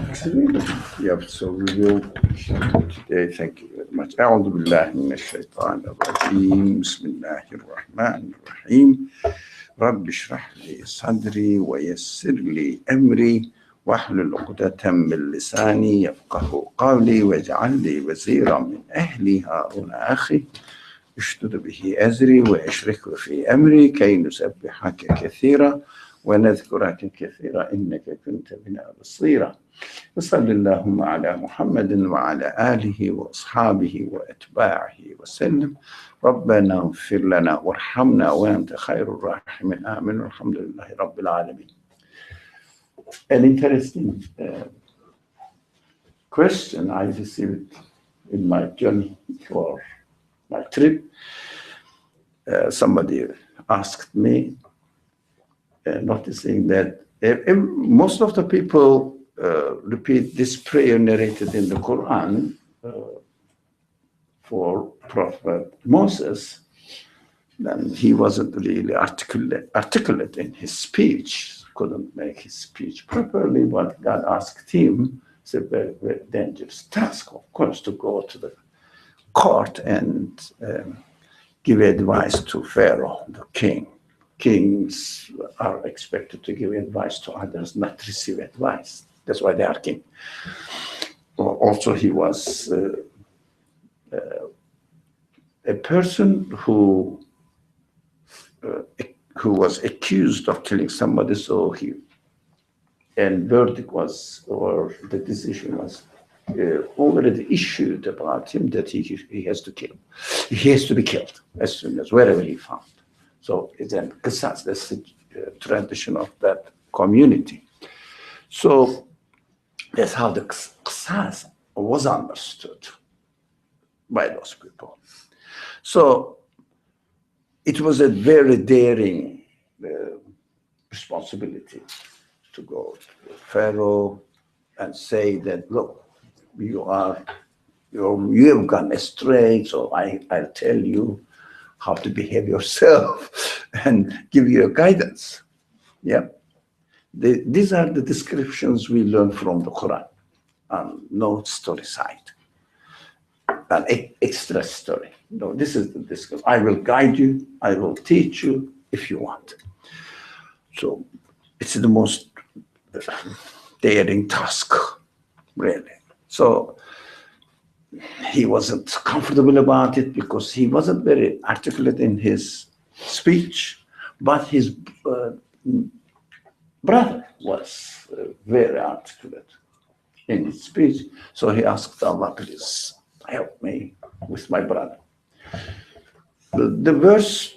Yeah, so we will today. Thank you very much. أعوذ بالله من الشيطان الرجيم. بسم الله الرحمن الرحيم. رب اشرح لي صدري ويسر لي أمري واحلل عقدة من لساني يفقه قولي واجعل لي وزيرا من أهلي هارون أخي اشدد به أزري وأشركه في أمري كي نسبحك كثيرا ونذكرك كثيرا إنك كنت بنا بصيرا. وصل اللهم على محمد وعلى آله وأصحابه وأتباعه وسلم. ربنا اغفر لنا وارحمنا وأنت خير الراحمين آمين والحمد لله رب العالمين. An interesting question I received in my journey for my trip. Somebody asked me, noticing that most of the people repeat this prayer narrated in the Quran for Prophet Moses, then he wasn't really articulate in his speech, couldn't make his speech properly. But God asked him, it's a very, very dangerous task, of course, to go to the court and give advice to Pharaoh, the king. Kings are expected to give advice to others, not receive advice. That's why they are king. Also, he was a person who was accused of killing somebody, so and verdict was, or the decision was already issued about him that he has to kill. He has to be killed as soon as wherever he found. So it's a qisas, that's the tradition of that community. So that's how the qisas was understood by those people. So it was a very daring responsibility to go to Pharaoh and say that, look, you have gone astray, so I'll tell you how to behave yourself and give you a guidance. Yeah. These are the descriptions we learn from the Quran, no story side, an extra story. No, this is the description. I will guide you, I will teach you if you want. So it's the most daring task, really. So he wasn't comfortable about it because he wasn't very articulate in his speech, but his brother was very articulate in his speech. So he asked Allah, please help me with my brother. The verse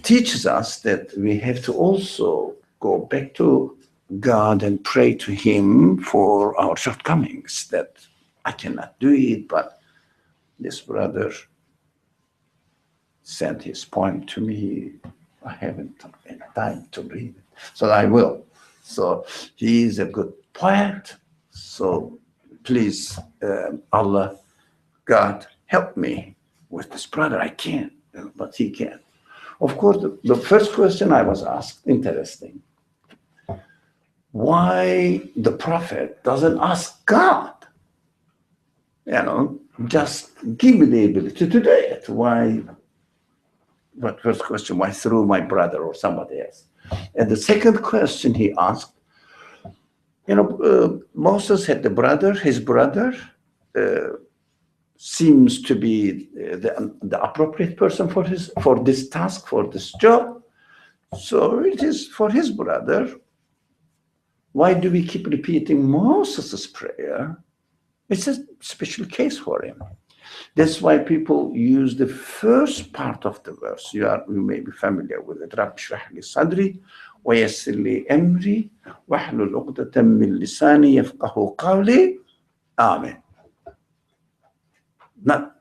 teaches us that we have to also go back to God and pray to him for our shortcomings, that I cannot do it, but this brother sent his poem to me. I haven't any time to read it, so I will. So he is a good poet. So please, Allah, God, help me with this brother. I can't, but he can. Of course, the first question I was asked, interesting. Why the prophet doesn't ask God? Just give me the ability to do it. Why? But first question, why through my brother or somebody else? And the second question he asked, Moses had his brother seems to be the appropriate person for this task, for this job. So it is for his brother. Why do we keep repeating Moses' prayer? It's a special case for him. That's why people use the first part of the verse. You may be familiar with it. رَبِّ اشْرَحْ لِي صَدْرِي وَيَسِّرْ لِي أَمْرِي وَاحْلُلْ عُقْدَةً مِّن لِّسَانِي يَفْقَهُوا قَوْلِي Amen. Not,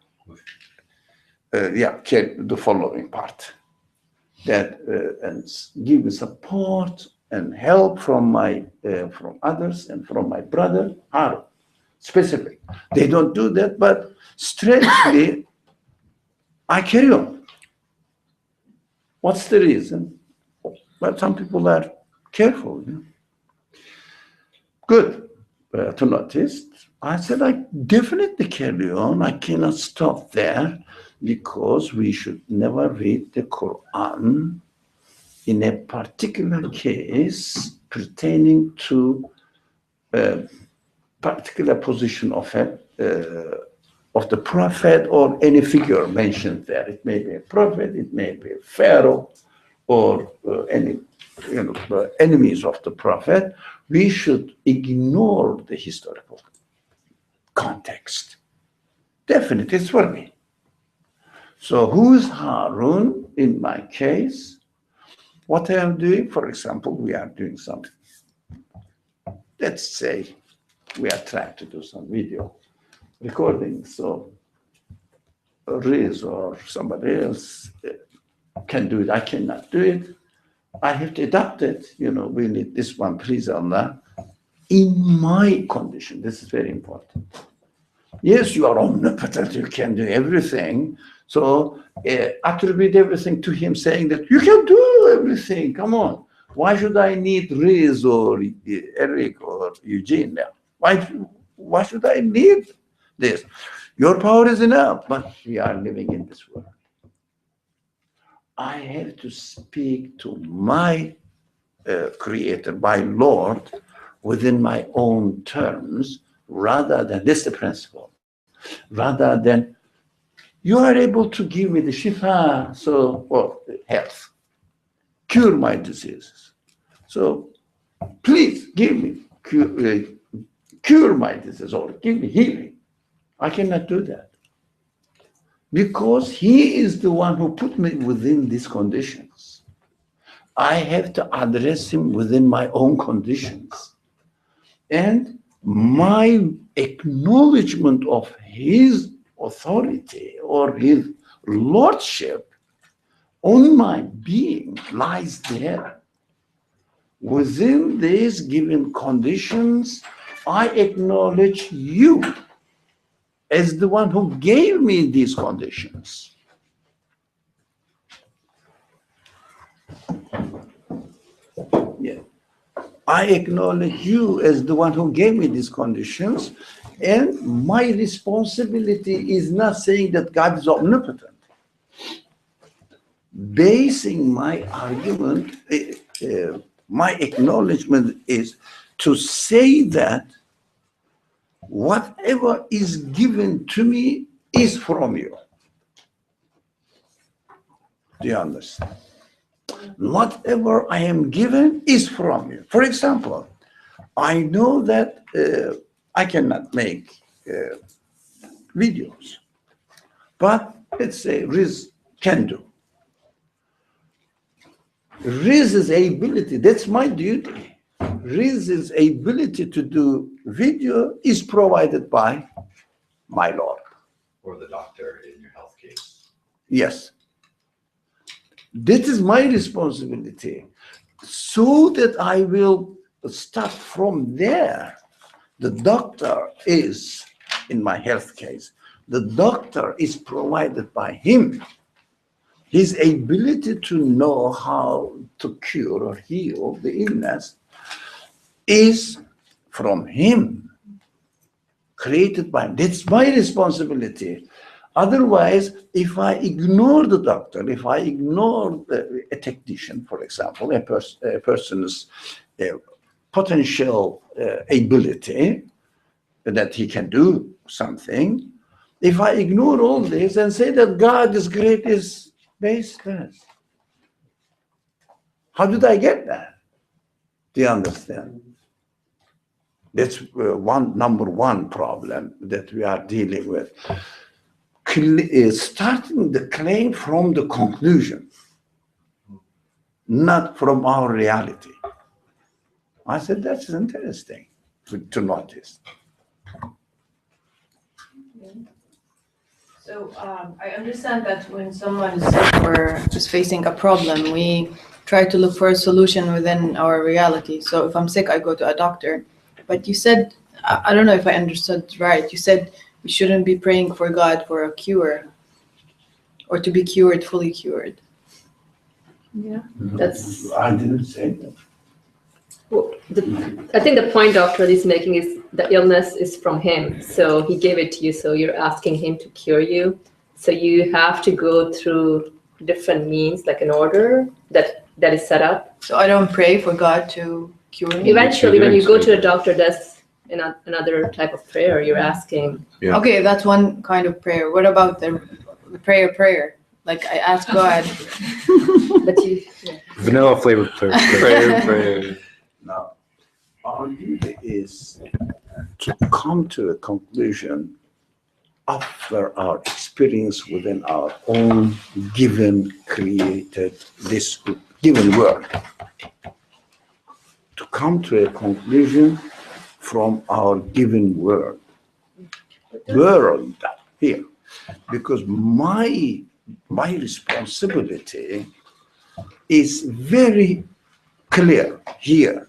the following part. That and give me support and help from others and from my brother Aaron. Specific. They don't do that, but strangely, I carry on. What's the reason? But some people are careful. Good. to notice. I said, I definitely carry on. I cannot stop there because we should never read the Quran in a particular case pertaining to a particular position of the prophet or any figure mentioned there. It may be a prophet, it may be a pharaoh, or any enemies of the prophet. We should ignore the historical context. Definitely, it's for me. So who is Harun in my case? What I am doing, for example, we are doing something. Let's say we are trying to do some video recording. So Riz or somebody else can do it. I cannot do it. I have to adapt it. We need this one, please, Allah. In my condition, this is very important. Yes, you are omnipotent, you can do everything. So attribute everything to him, saying that you can do everything. Come on. Why should I need Riz or Eric or Eugene now? Why should I need this? Your power is enough, but we are living in this world. I have to speak to my Creator, my Lord, within my own terms, rather than, this is the principle, rather than you are able to give me the shifa, or health, cure my diseases. So please give me, cure my disease, or give me healing. I cannot do that. Because he is the one who put me within these conditions. I have to address him within my own conditions. And my acknowledgement of his authority or his lordship on my being lies there. Within these given conditions, I acknowledge you as the one who gave me these conditions. Yeah. I acknowledge you as the one who gave me these conditions, and my responsibility is not saying that God is omnipotent. Basing my argument, my acknowledgement is to say that whatever is given to me is from you. Do you understand? Whatever I am given is from you. For example, I know that I cannot make videos, but let's say Riz can do. Riz's ability, that's my duty. Riz's ability to do video is provided by my Lord. Or the doctor in your health case. Yes. That is my responsibility. So that I will start from there. The doctor is, in my health case, the doctor is provided by him. His ability to know how to cure or heal the illness is from him, created by him. That's my responsibility. Otherwise, if I ignore the doctor, if I ignore a technician, for example, a person's potential ability that he can do something, if I ignore all this and say that God is great, is baseless. How did I get that? Do you understand? That's number one problem that we are dealing with. Starting the claim from the conclusion, not from our reality. I said, that's interesting to notice. So I understand that when someone is sick or is facing a problem, we try to look for a solution within our reality. So if I'm sick, I go to a doctor. But you said, I don't know if I understood right, you said we shouldn't be praying for God for a cure or to be cured, fully cured. Yeah, that's... I didn't say that. I think the point Dr. is making is the illness is from him. So he gave it to you. So you're asking him to cure you. So you have to go through different means, like an order that is set up. So I don't pray for God to cure me. Eventually, when you go to a doctor, that's another type of prayer. You're asking. Yeah. Okay, that's one kind of prayer. What about the prayer? Like I ask God. But you, yeah. Vanilla flavored prayer. Now, our duty is to come to a conclusion after our experience within our own given, created, this given world. To come to a conclusion from our given world here. Because my responsibility is very clear here.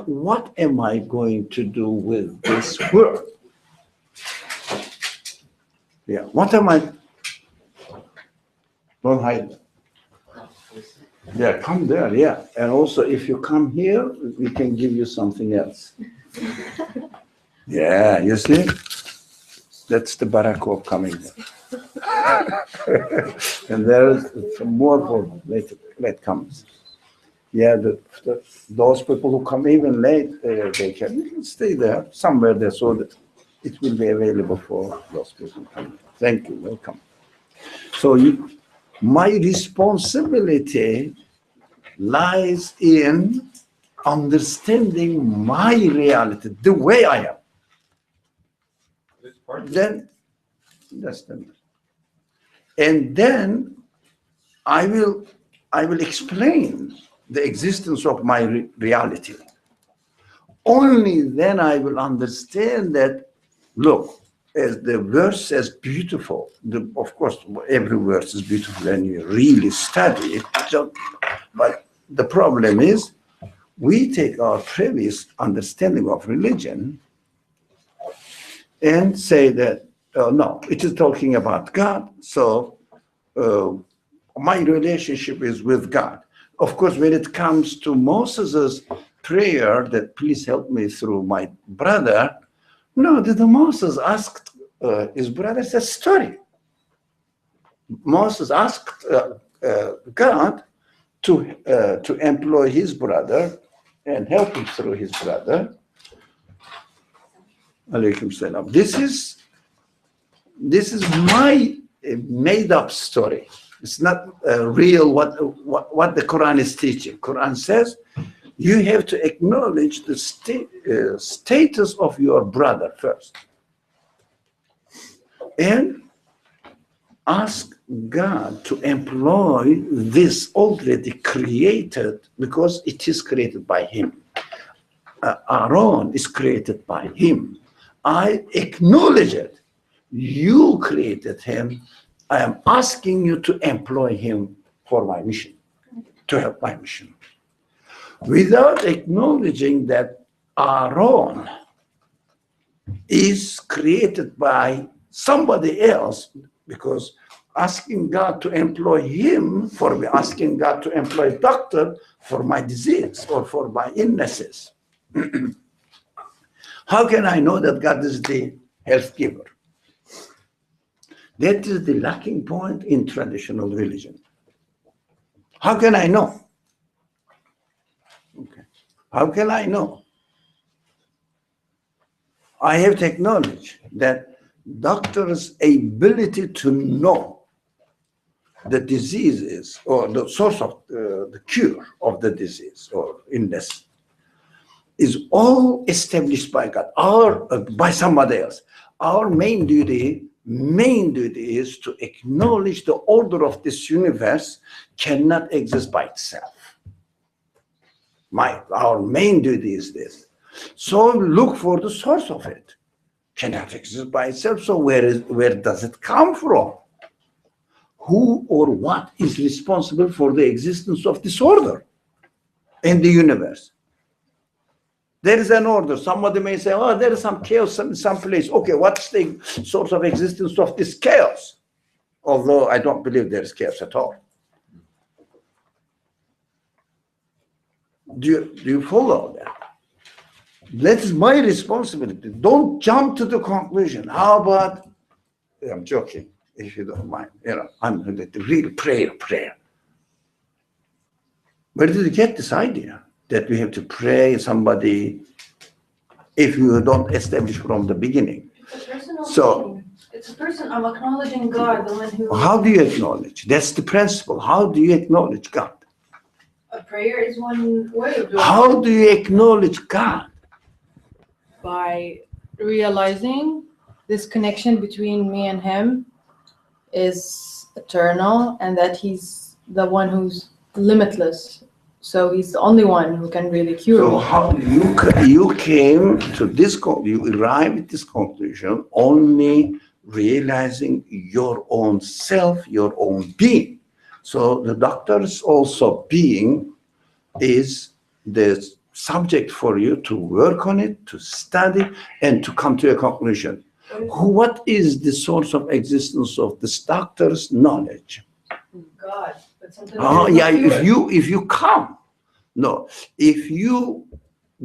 What am I going to do with this world? Yeah, what am I? Don't hide. Yeah, come there, yeah. And also, if you come here, we can give you something else. Yeah, you see? That's the barakah of coming there. And there's some more for late comers. Yeah, those people who come even late, they can stay there somewhere there so that it will be available for those people coming. Thank you, welcome. So my responsibility lies in understanding my reality, the way I am. Then, that's the, and then I will explain the existence of my reality. Only then I will understand that, look, as the verse says, beautiful. Of course, every verse is beautiful and you really study it. But the problem is, we take our previous understanding of religion and say that, no, it is talking about God, so my relationship is with God. Of course, when it comes to Moses' prayer that please help me through my brother, no, the Moses asked his brother a story. Moses asked God to employ his brother and help him through his brother. Alaykum salam. This is my made-up story. It's not real what the Quran is teaching. Quran says you have to acknowledge the status of your brother first. And ask God to employ this already created, because it is created by him. Aaron is created by him. I acknowledge it. You created him. I am asking you to employ him for my mission, to help my mission. Without acknowledging that Aaron is created by somebody else, because asking God to employ him for me, asking God to employ a doctor for my disease or for my illnesses. How can I know that God is the health giver? That is the lacking point in traditional religion. How can I know? Okay. How can I know? I have to acknowledge that doctors' ability to know the diseases or the source of the cure of the disease or illness is all established by God or by somebody else. Our main duty is to acknowledge the order of this universe cannot exist by itself. Our main duty is this. So look for the source of it. Cannot exist by itself. So where does it come from? Who or what is responsible for the existence of disorder in the universe? There is an order. Somebody may say, oh, there is some chaos in some place. Okay, what's the source of existence of this chaos? Although I don't believe there is chaos at all. Do you follow that? That is my responsibility. Don't jump to the conclusion. How about, I'm joking, if you don't mind, I'm the real prayer. Where did you get this idea that we have to pray somebody if you don't establish from the beginning? It's a personal So- thing. It's a person, I'm acknowledging God, the one who. How do you acknowledge? That's the principle. How do you acknowledge God? A prayer is one way of doing it. How do you acknowledge God? By realizing this connection between me and him is eternal and that he's the one who's limitless. So he's the only one who can really cure So me. how you came to this, you arrived at this conclusion only realizing your own self, your own being. So the doctor's also being is the subject for you to work on it, to study, and to come to a conclusion. What is the source of existence of this doctor's knowledge? God. But sometimes Oh, it's yeah, not pure. if you come, no, if you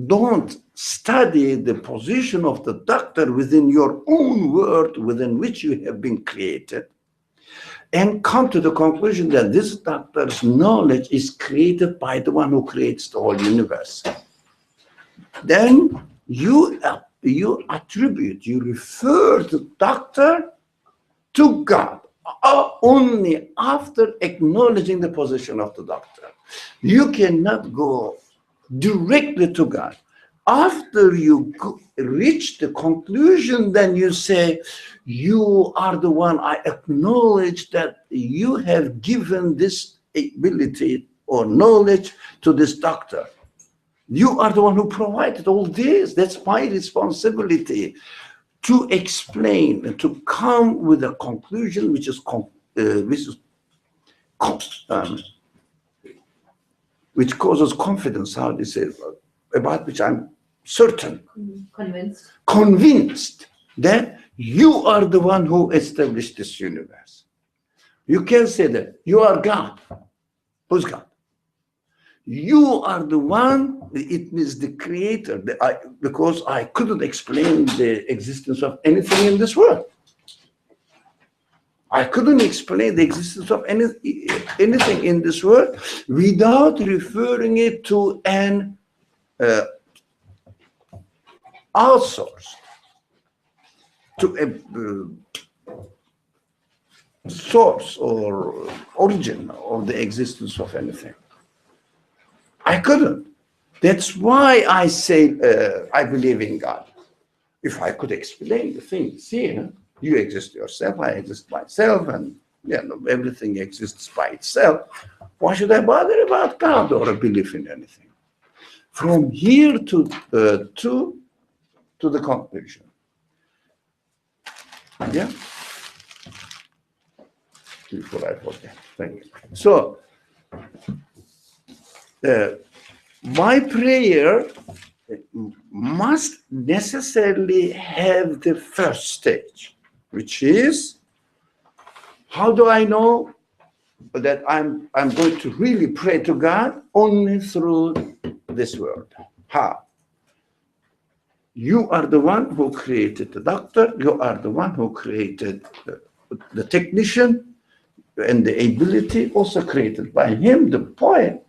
don't study the position of the doctor within your own world within which you have been created, and come to the conclusion that this doctor's knowledge is created by the one who creates the whole universe, then you attribute, you refer the doctor to God only after acknowledging the position of the doctor. You cannot go directly to God. After you reach the conclusion, then you say, you are the one, I acknowledge that you have given this ability or knowledge to this doctor. You are the one who provided all this. That's my responsibility to explain and to come with a conclusion which causes confidence, how they say, about which I'm certain, convinced that you are the one who established this universe. You can say that you are God. Who's God? You are the one, it means the creator, because I couldn't explain the existence of anything in this world. I couldn't explain the existence of anything in this world without referring it to an outsource, to a source or origin of the existence of anything. I couldn't. That's why I say I believe in God. If I could explain the things here, you exist yourself, I exist myself, and everything exists by itself. Why should I bother about God or a belief in anything? From here to the conclusion. Yeah? Before I forget. Thank you. So, my prayer must necessarily have the first stage, which is, how do I know that I'm going to really pray to God? Only through this word. How? You are the one who created the doctor, you are the one who created the technician, and the ability also created by him, the poet.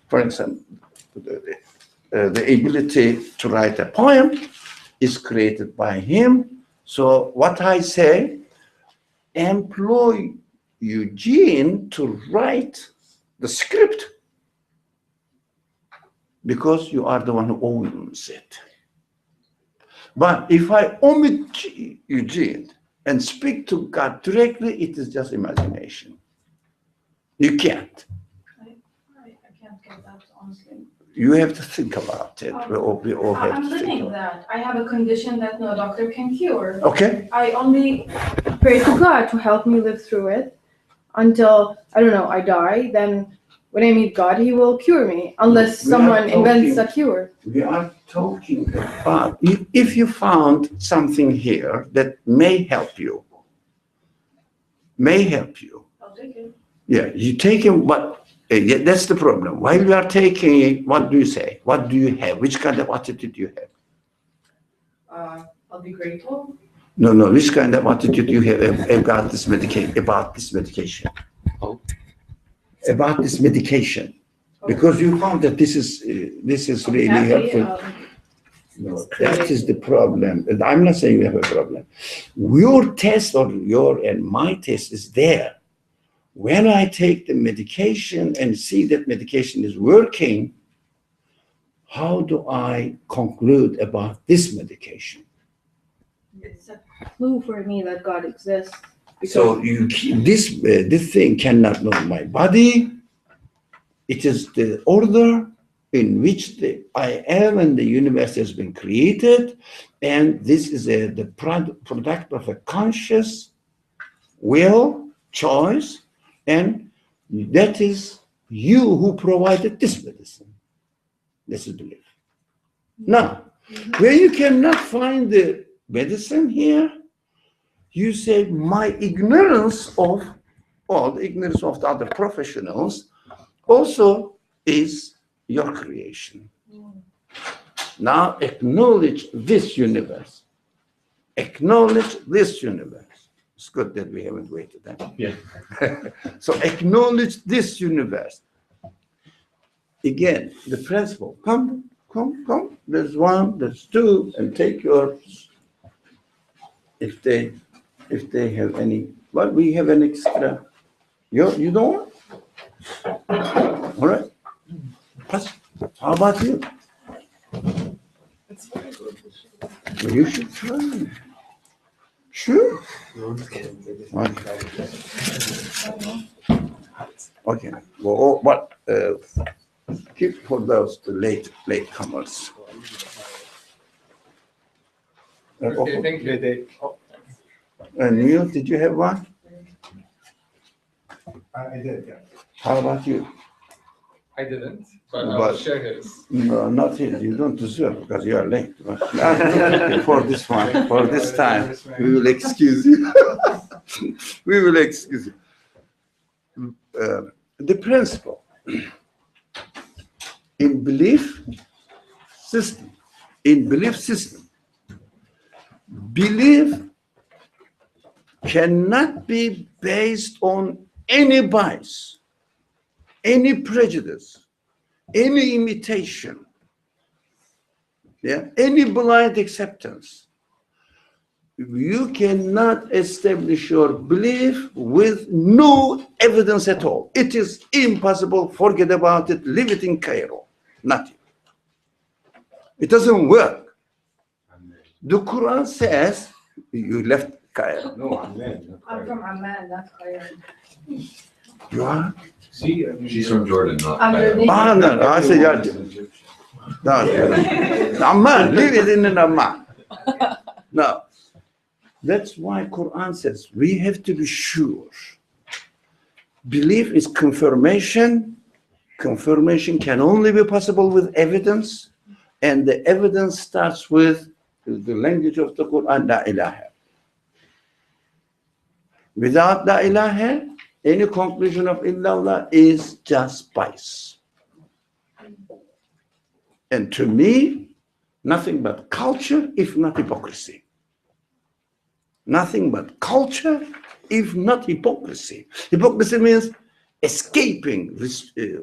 For example, the ability to write a poem is created by him. So what I say, employ Eugene to write the script because you are the one who owns it. But if I omit Eugene and speak to God directly, it is just imagination. You can't. I can't get that, honestly. You have to think about it. We all have I'm to think living about that. I have a condition that no doctor can cure. it. Okay? I only pray to God to help me live through it until, I don't know, I die. Then when I meet God, he will cure me unless We are someone invents talking- a cure. We are talking about, if you found something here that may help you, I'll take it. yeah, you take him, but Yeah, that's the problem. While you are taking it, what do you say? What do you have? Which kind of attitude do you have? I'll be grateful. No, no. Which kind of attitude you have about this medication? About this medication? Oh. About this medication, because you found that this is really helpful. No, that is the problem. And I'm not saying you have a problem. Your test or your and my test is there. When I take the medication and see that medication is working, how do I conclude about this medication? It's a clue for me that God exists. So this thing cannot know my body. It is the order in which I am and the universe has been created, and this is the product of a conscious will, choice, and that is you who provided this medicine. This is belief. Now, where you cannot find the medicine here, you say my ignorance of all the ignorance of the other professionals also is your creation. Now acknowledge this universe. Acknowledge this universe. It's good that we haven't waited. Huh? Yeah. So acknowledge this universe. Again, the principle. Come. There's one, there's two, and take yours. If they have any, well, we have an extra. You don't want? All right. How about you? Well, you should try. Sure. Okay. Well, what? Keep for those latecomers. Okay, thank you. And you, did you have one? I did, yeah. How about you? I didn't, but I'll share his. No, not here. You don't deserve because you are late. For this one, for this time, we will excuse you. We will excuse you. The principle in belief system, belief cannot be based on any bias, any prejudice, any imitation, any blind acceptance. You cannot establish your belief with no evidence at all. It is impossible. Forget about it. Leave it in Cairo. Nothing. It doesn't work. The Quran says, you left Cairo. No, Amman. I'm from Amman, not Cairo. You are? She's from Jordan, not I'm Cairo. Jordan. No, I said, no, Amman, leave it in Amman. No. That's why Quran says we have to be sure. Belief is confirmation. Confirmation can only be possible with evidence. And the evidence starts with the language of the Quran, La ilaha. Without La ilaha, any conclusion of illallah is just bias. And to me, nothing but culture, if not hypocrisy. Nothing but culture, if not hypocrisy. Hypocrisy means escaping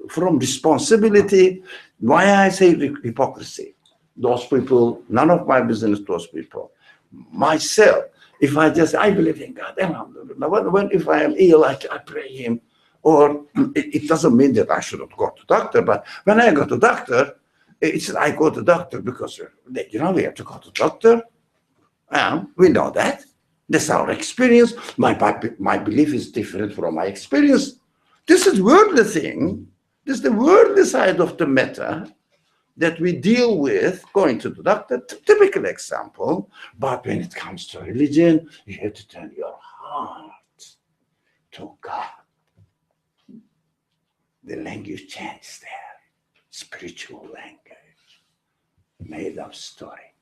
from responsibility. Why I say hypocrisy? Those people, none of my business, those people. Myself, if I believe in God, when if I am ill, I pray Him. Or it doesn't mean that I shouldn't go to doctor, but when I go to doctor, I go to doctor because, we have to go to doctor. We know that. That's our experience. My belief is different from my experience. This is worldly thing. This is the worldly side of the matter that we deal with going to the doctor. Typical example. But when it comes to religion, you have to turn your heart to God. The language changes there. Spiritual language. Made up story.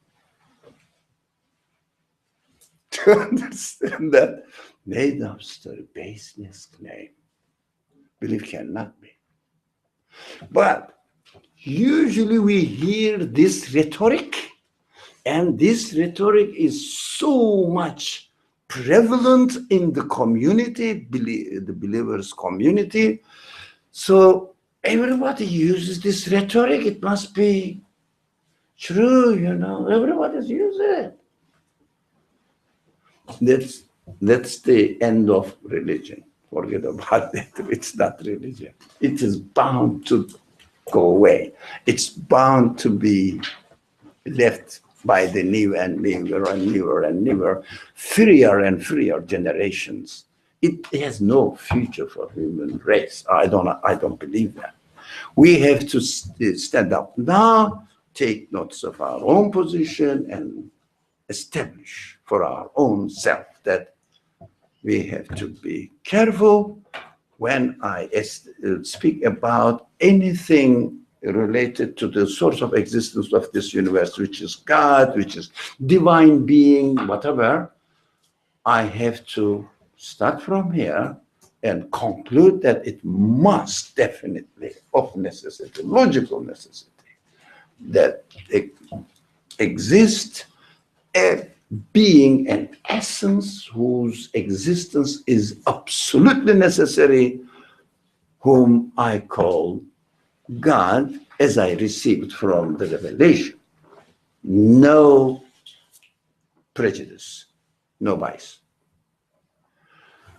To understand that made up story, baseless claim. Belief cannot be. But usually we hear this rhetoric, and this rhetoric is so much prevalent in the community, the believers' community. So everybody uses this rhetoric. It must be true, everybody's using it. That's the end of religion. Forget about it. It's not religion. It is bound to go away. It's bound to be left by the new and newer and newer and newer, freer and freer generations. It has no future for human race. I don't believe that. We have to stand up now, take notes of our own position, and establish for our own self that we have to be careful when I speak about anything related to the source of existence of this universe, which is God, which is divine being, whatever. I have to start from here and conclude that it must definitely, of necessity, logical necessity, that it exists a being, an essence whose existence is absolutely necessary, whom I call God, as I received from the revelation. No prejudice, no bias.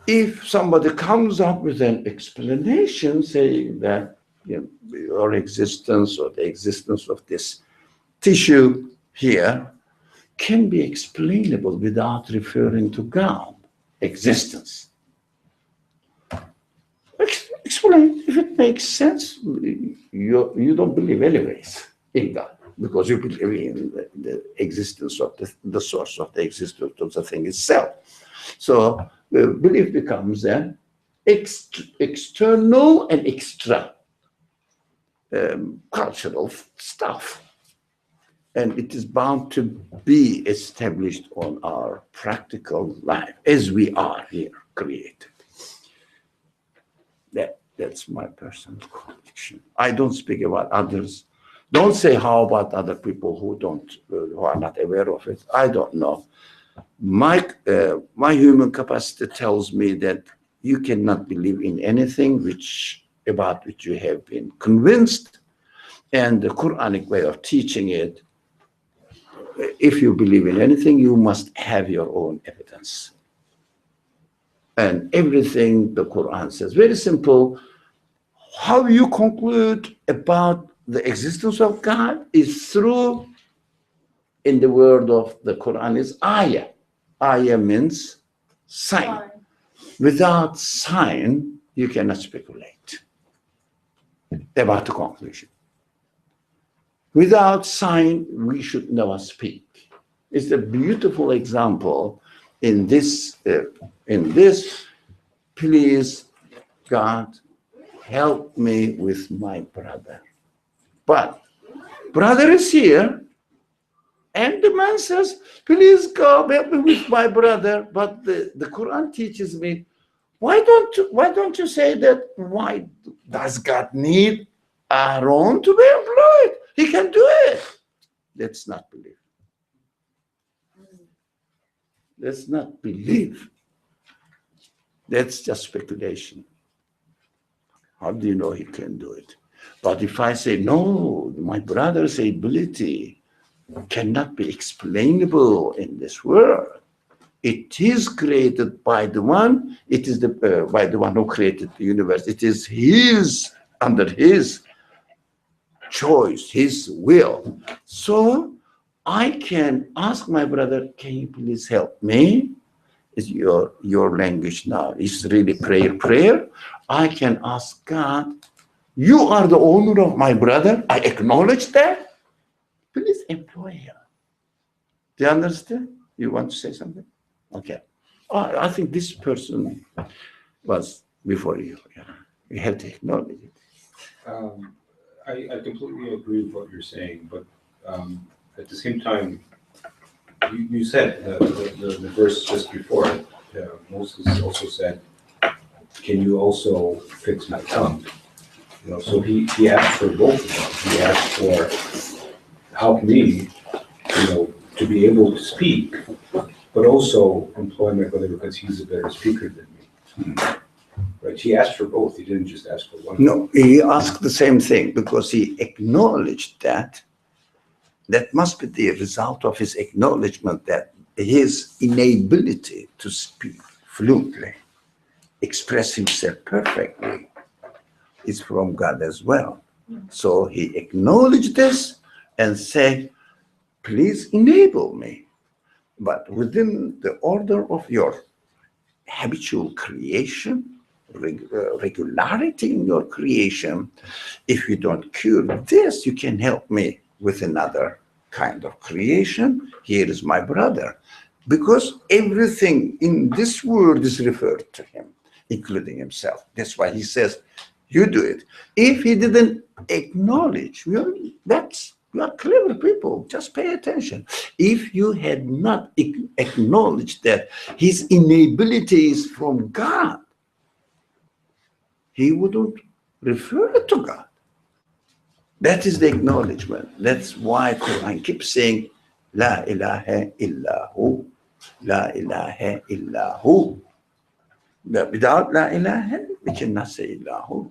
If somebody comes up with an explanation saying that your existence or the existence of this tissue here can be explainable without referring to God, existence. Explain. If it makes sense, you don't believe anyways in God, because you believe in the existence of the source of the existence of the thing itself. So belief becomes then external and extra cultural stuff. And it is bound to be established on our practical life as we are here created. That's my personal conviction. I don't speak about others. Don't say how about other people who are not aware of it. I don't know. My human capacity tells me that you cannot believe in anything about which you have been convinced, and the Quranic way of teaching it, if you believe in anything, you must have your own evidence. And everything the Quran says, very simple, how you conclude about the existence of God is through, in the word of the Quran, is ayah. Ayah means sign. Without sign, you cannot speculate about the conclusion. Without sign, we should never speak. It's a beautiful example in this. Please, God, help me with my brother. But brother is here, and the man says, please God, help me with my brother. But the Quran teaches me, why don't you say that? Why does God need Aaron to be employed? He can do it. Let's not believe. Let's not believe. That's just speculation. How do you know he can do it? But if I say, no, my brother's ability cannot be explainable in this world. It is created by the one, by the one who created the universe. It is under his choice, his will. So I can ask my brother, can you please help me? Is your language now is really prayer. I can ask God, you are the owner of my brother. I acknowledge that. Please employ him. Do you understand? You want to say something? Okay. I think this person was before you. Yeah. You have to acknowledge it. I completely agree with what you're saying, but at the same time, you said the verse just before it, Moses also said, can you also fix my tongue? You know, so he asked for both of them. He asked for help me, you know, to be able to speak, but also employ my brother because he's a better speaker than me. Right? He asked for both. He didn't just ask for one. No, he asked the same thing because he acknowledged that must be the result of his acknowledgement that his inability to speak fluently, express himself perfectly, is from God as well. So he acknowledged this and said, please enable me. But within the order of your habitual creation, regularity in your creation, if you don't cure this, you can help me with another kind of creation. Here is my brother. Because everything in this world is referred to him, including himself. That's why he says, you do it. If he didn't acknowledge, you are clever people, just pay attention. If you had not acknowledged that his inability is from God, he wouldn't refer to God. That is the acknowledgement. That's why Quran keeps saying, La ilaha illahu, La ilaha illahu. Without La ilaha, we cannot say illahu.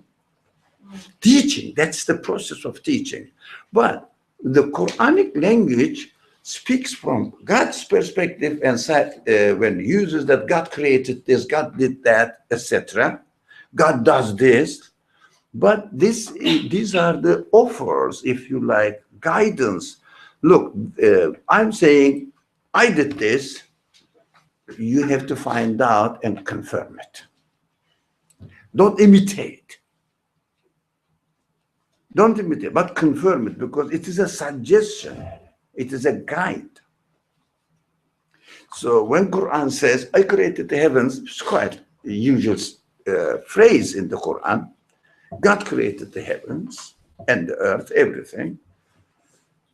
Teaching, that's the process of teaching. But the Quranic language speaks from God's perspective and when it uses that God created this, God did that, etc. God does this. But these are the offers, if you like, guidance. Look, I'm saying, I did this. You have to find out and confirm it. Don't imitate. Don't imitate, but confirm it, because it is a suggestion. It is a guide. So when Quran says, I created the heavens, it's quite a usual phrase in the Quran. God created the heavens and the earth, everything.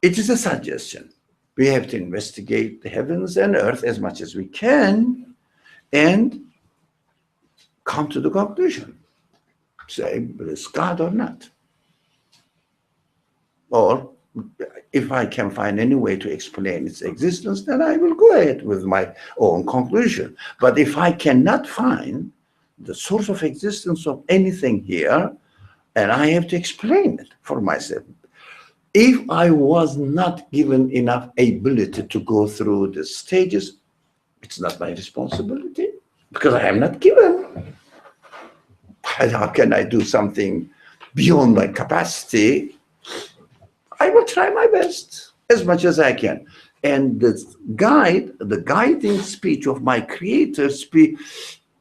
It is a suggestion. We have to investigate the heavens and earth as much as we can and come to the conclusion. Say, is God or not? Or if I can find any way to explain its existence, then I will go ahead with my own conclusion. But if I cannot find the source of existence of anything here, and I have to explain it for myself. If I was not given enough ability to go through the stages, it's not my responsibility because I am not given. How can I do something beyond my capacity? I will try my best as much as I can. And the guiding speech of my Creator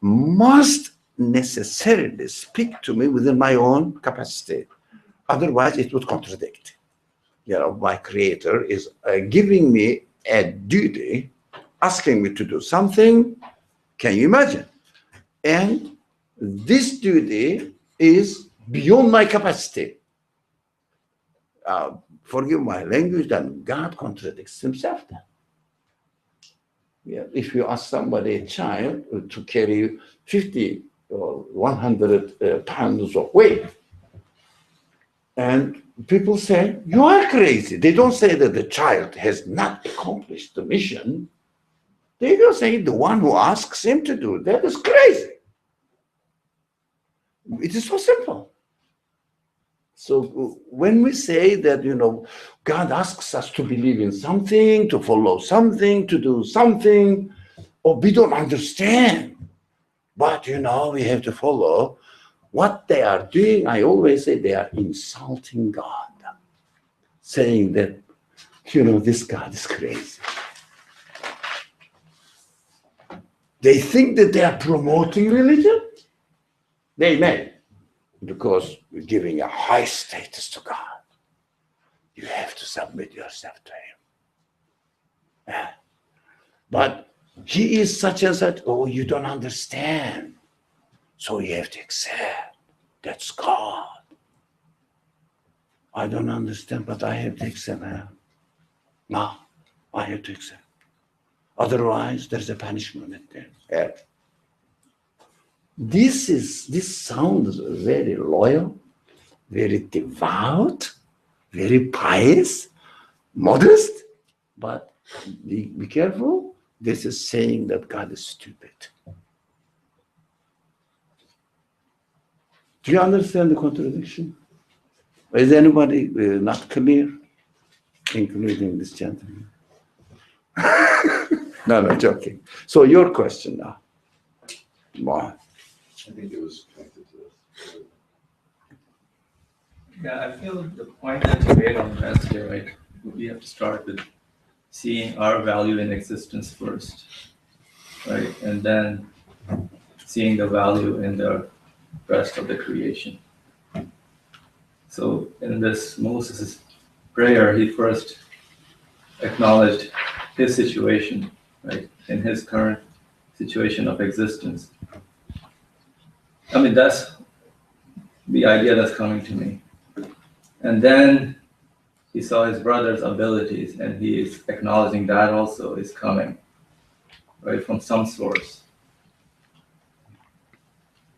must necessarily speak to me within my own capacity. Otherwise, it would contradict. You know, my Creator is giving me a duty, asking me to do something. Can you imagine? And this duty is beyond my capacity. Forgive my language, then God contradicts himself then. Yeah, if you ask somebody, a child, to carry 50 or 100 pounds of weight, and people say, you are crazy. They don't say that the child has not accomplished the mission. They don't say the one who asks him to do that is crazy. It is so simple. So when we say that, you know, God asks us to believe in something, to follow something, to do something, or we don't understand, but, you know, we have to follow what they are doing. I always say they are insulting God, saying that, you know, this God is crazy. They think that they are promoting religion. They may, because we're giving a high status to God. You have to submit yourself to him. Yeah. But he is such and such. Oh, you don't understand. So you have to accept. That's God. I don't understand, but I have to accept. No, I have to accept. Otherwise, there's a punishment in there. Yeah. This sounds very loyal, very devout, very pious, modest, but be careful. This is saying that God is stupid. Do you understand the contradiction? Is anybody not clear, including this gentleman? No, joking. So your question now. Wow. I think it was connected to this. Yeah, I feel the point that you made on Wednesday, right? We have to start with seeing our value in existence first, right? And then seeing the value in the rest of the creation. So in this Moses' prayer, he first acknowledged his situation, right? In his current situation of existence. I mean, that's the idea that's coming to me. And then he saw his brother's abilities, and he is acknowledging that also is coming, right, from some source.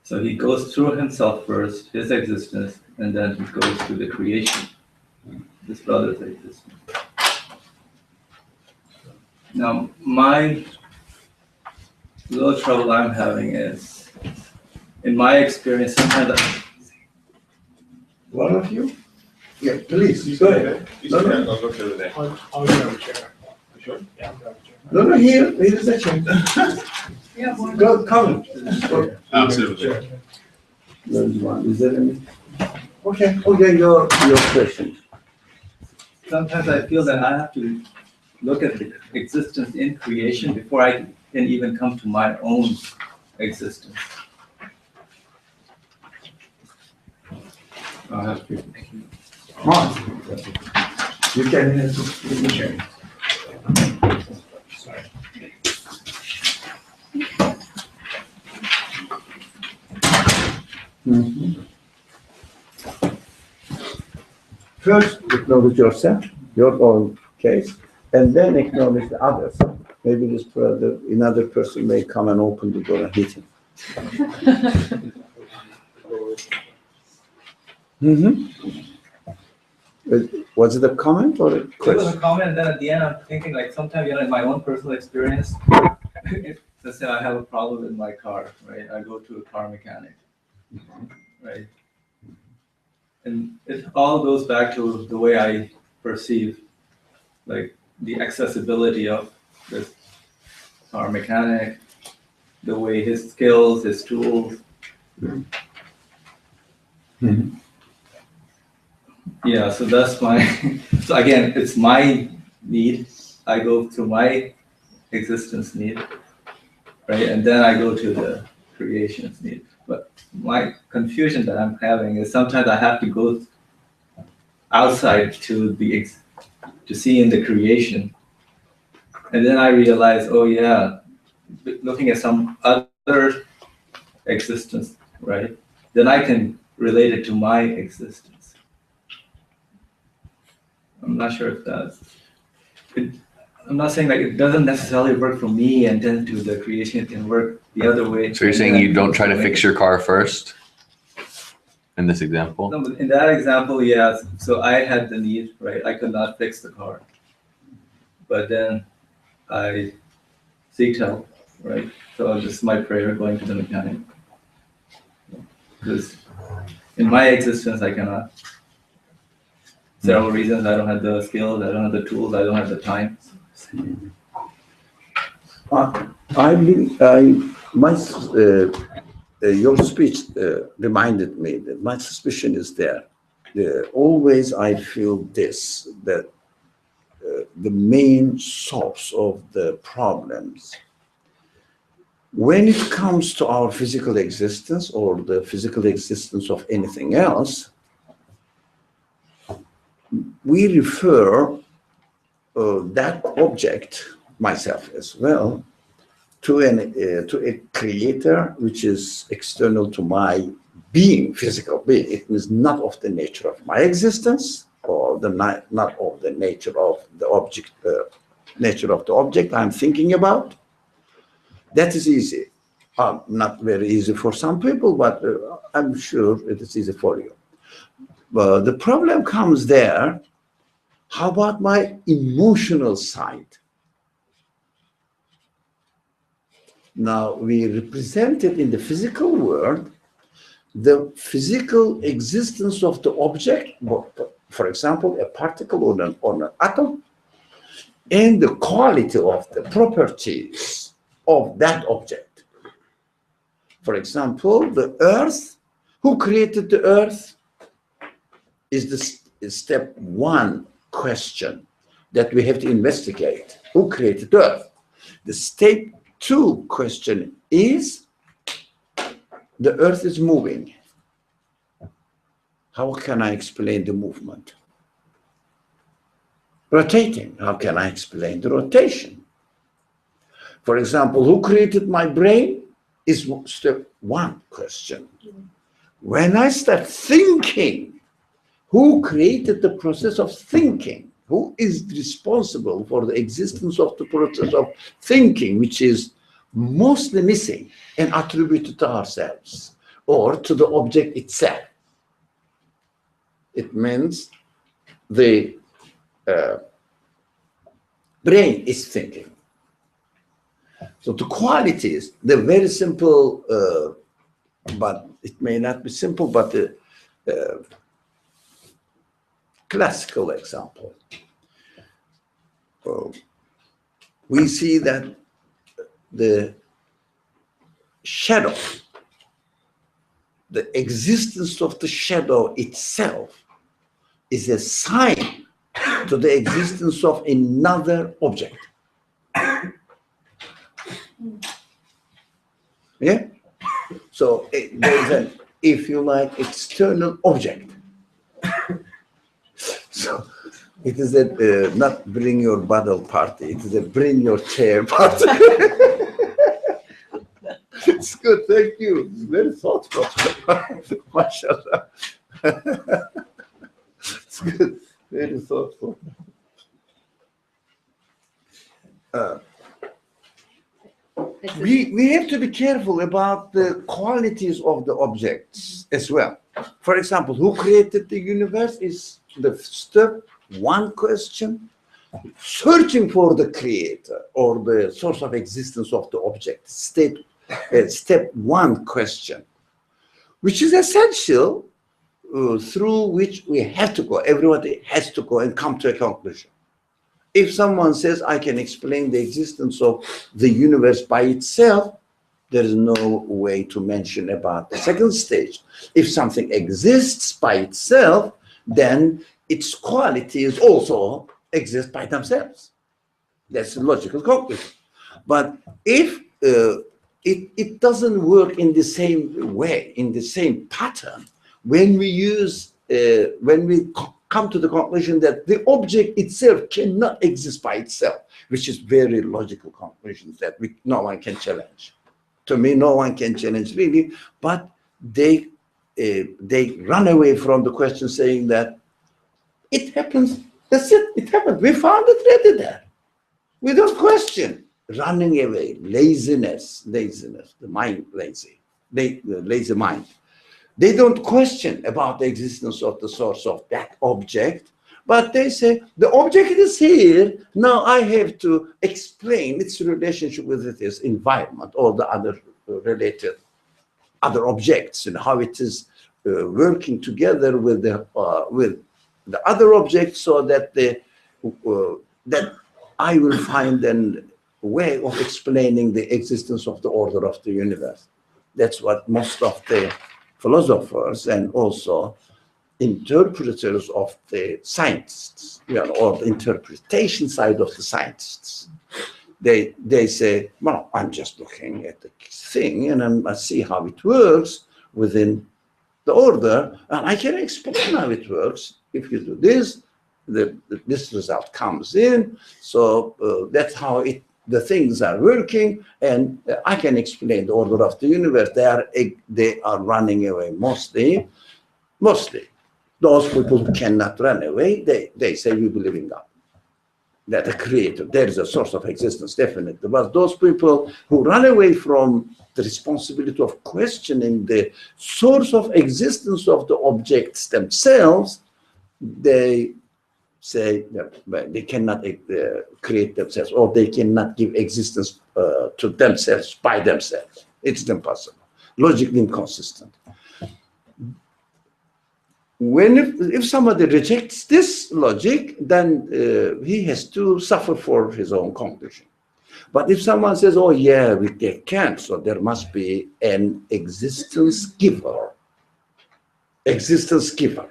So he goes through himself first, his existence, and then he goes to the creation, his brother's existence. Now, my little trouble I'm having is, in my experience, sometimes One of you? Yeah, please, go ahead. No, no. I'll go to the next. I'll grab a chair. You sure? Yeah, I'll grab a chair. No, here is a chair. Go, come. I'll sit over there. There's one. Is there any? Okay, your question. sometimes I feel that I have to look at the existence in creation before I can even come to my own existence. I'll have to. Mark, you can share. Sorry. First, acknowledge yourself, your own case, and then acknowledge the others. Maybe this brother, another person may come and open the door and hit him. Was it a comment or a It was question? a comment, and then at the end, I'm thinking like sometimes, in my own personal experience, let's say I have a problem with my car, right? I go to a car mechanic, right? And it all goes back to the way I perceive, like the accessibility of this car mechanic, the way his skills, his tools. Mhm. Yeah, so that's my, so again, it's my need. I go through my existence need, right? And then I go to the creation's need. But my confusion that I'm having is sometimes I have to go outside to to see in the creation. And then I realize, oh yeah, looking at some other existence, right? Then I can relate it to my existence. I'm not sure if I'm not saying like it doesn't necessarily work for me and then to the creation it can work the other way. So you're saying you don't try to fix your car first? In this example? No, but in that example, yes. So I had the need, right? I could not fix the car. But then I seeked help, right? So this is my prayer going to the mechanic. Because in my existence, I cannot. Several reasons. I don't have the skills, I don't have the tools, I don't have the time. Your speech reminded me that my suspicion is there. Always I feel this, that the main source of the problems, when it comes to our physical existence or the physical existence of anything else, we refer that object, myself as well, to a creator which is external to my being, physical being. It is not of the nature of my existence or not of the nature of the object, nature of the object I'm thinking about. That is easy. Not very easy for some people, but I'm sure it is easy for you. the problem comes there. How about my emotional side? Now, we represented in the physical world the physical existence of the object, for example, a particle or an atom, and the quality of the properties of that object. For example, the earth, who created the earth is the step one question that we have to investigate. Who created the earth? The step two question is, the earth is moving. How can I explain the movement? Rotating. How can I explain the rotation? For example, who created my brain is step one question. When I start thinking, who created the process of thinking? Who is responsible for the existence of the process of thinking, which is mostly missing and attributed to ourselves or to the object itself? It means the brain is thinking. So the qualities, the very simple, but it may not be simple, but the classical example. We see that the shadow, the existence of the shadow itself is a sign to the existence of another object. Yeah? So there is an, if you like, external object. So it is a not bring your bottle party, it is a bring your chair party. It's good, thank you. It's very thoughtful. MashaAllah. It's good, very thoughtful. We have to be careful about the qualities of the objects as well. For example, who created the universe is the step one question. Searching for the creator or the source of existence of the object, step one question, which is essential through which we have to go. Everybody has to go and come to a conclusion. If someone says, I can explain the existence of the universe by itself, there is no way to mention about the second stage. If something exists by itself, then its qualities also exist by themselves. That's a logical conclusion. But if it doesn't work in the same way, in the same pattern, when we use, when we come to the conclusion that the object itself cannot exist by itself, which is very logical conclusions that no one can challenge. To me, no one can challenge really, but they run away from the question saying that it happens, that's it, it happened. We found it ready there. We don't question. Running away, laziness, the mind lazy, the lazy mind. They don't question about the existence of the source of that object, but they say, the object is here, now I have to explain its relationship with its environment or the other related other objects and how it is working together with the other objects, so that that I will find a way of explaining the existence of the order of the universe. That's what most of the philosophers and also interpreters of the scientists, or the interpretation side of the scientists, they say, well, I'm just looking at the thing and I see how it works within the order, and I can explain how it works. If you do this, this result comes in. So that's how the things are working, and I can explain the order of the universe. They are running away mostly. Those people who cannot run away, they say we believe in God. that a creator, there is a source of existence, definitely. But those people who run away from the responsibility of questioning the source of existence of the objects themselves, they say that they cannot create themselves, or they cannot give existence to themselves by themselves. It's impossible, logically inconsistent. If somebody rejects this logic, then he has to suffer for his own conclusion. But if someone says, oh yeah, they can't, so there must be an existence giver. Existence giver.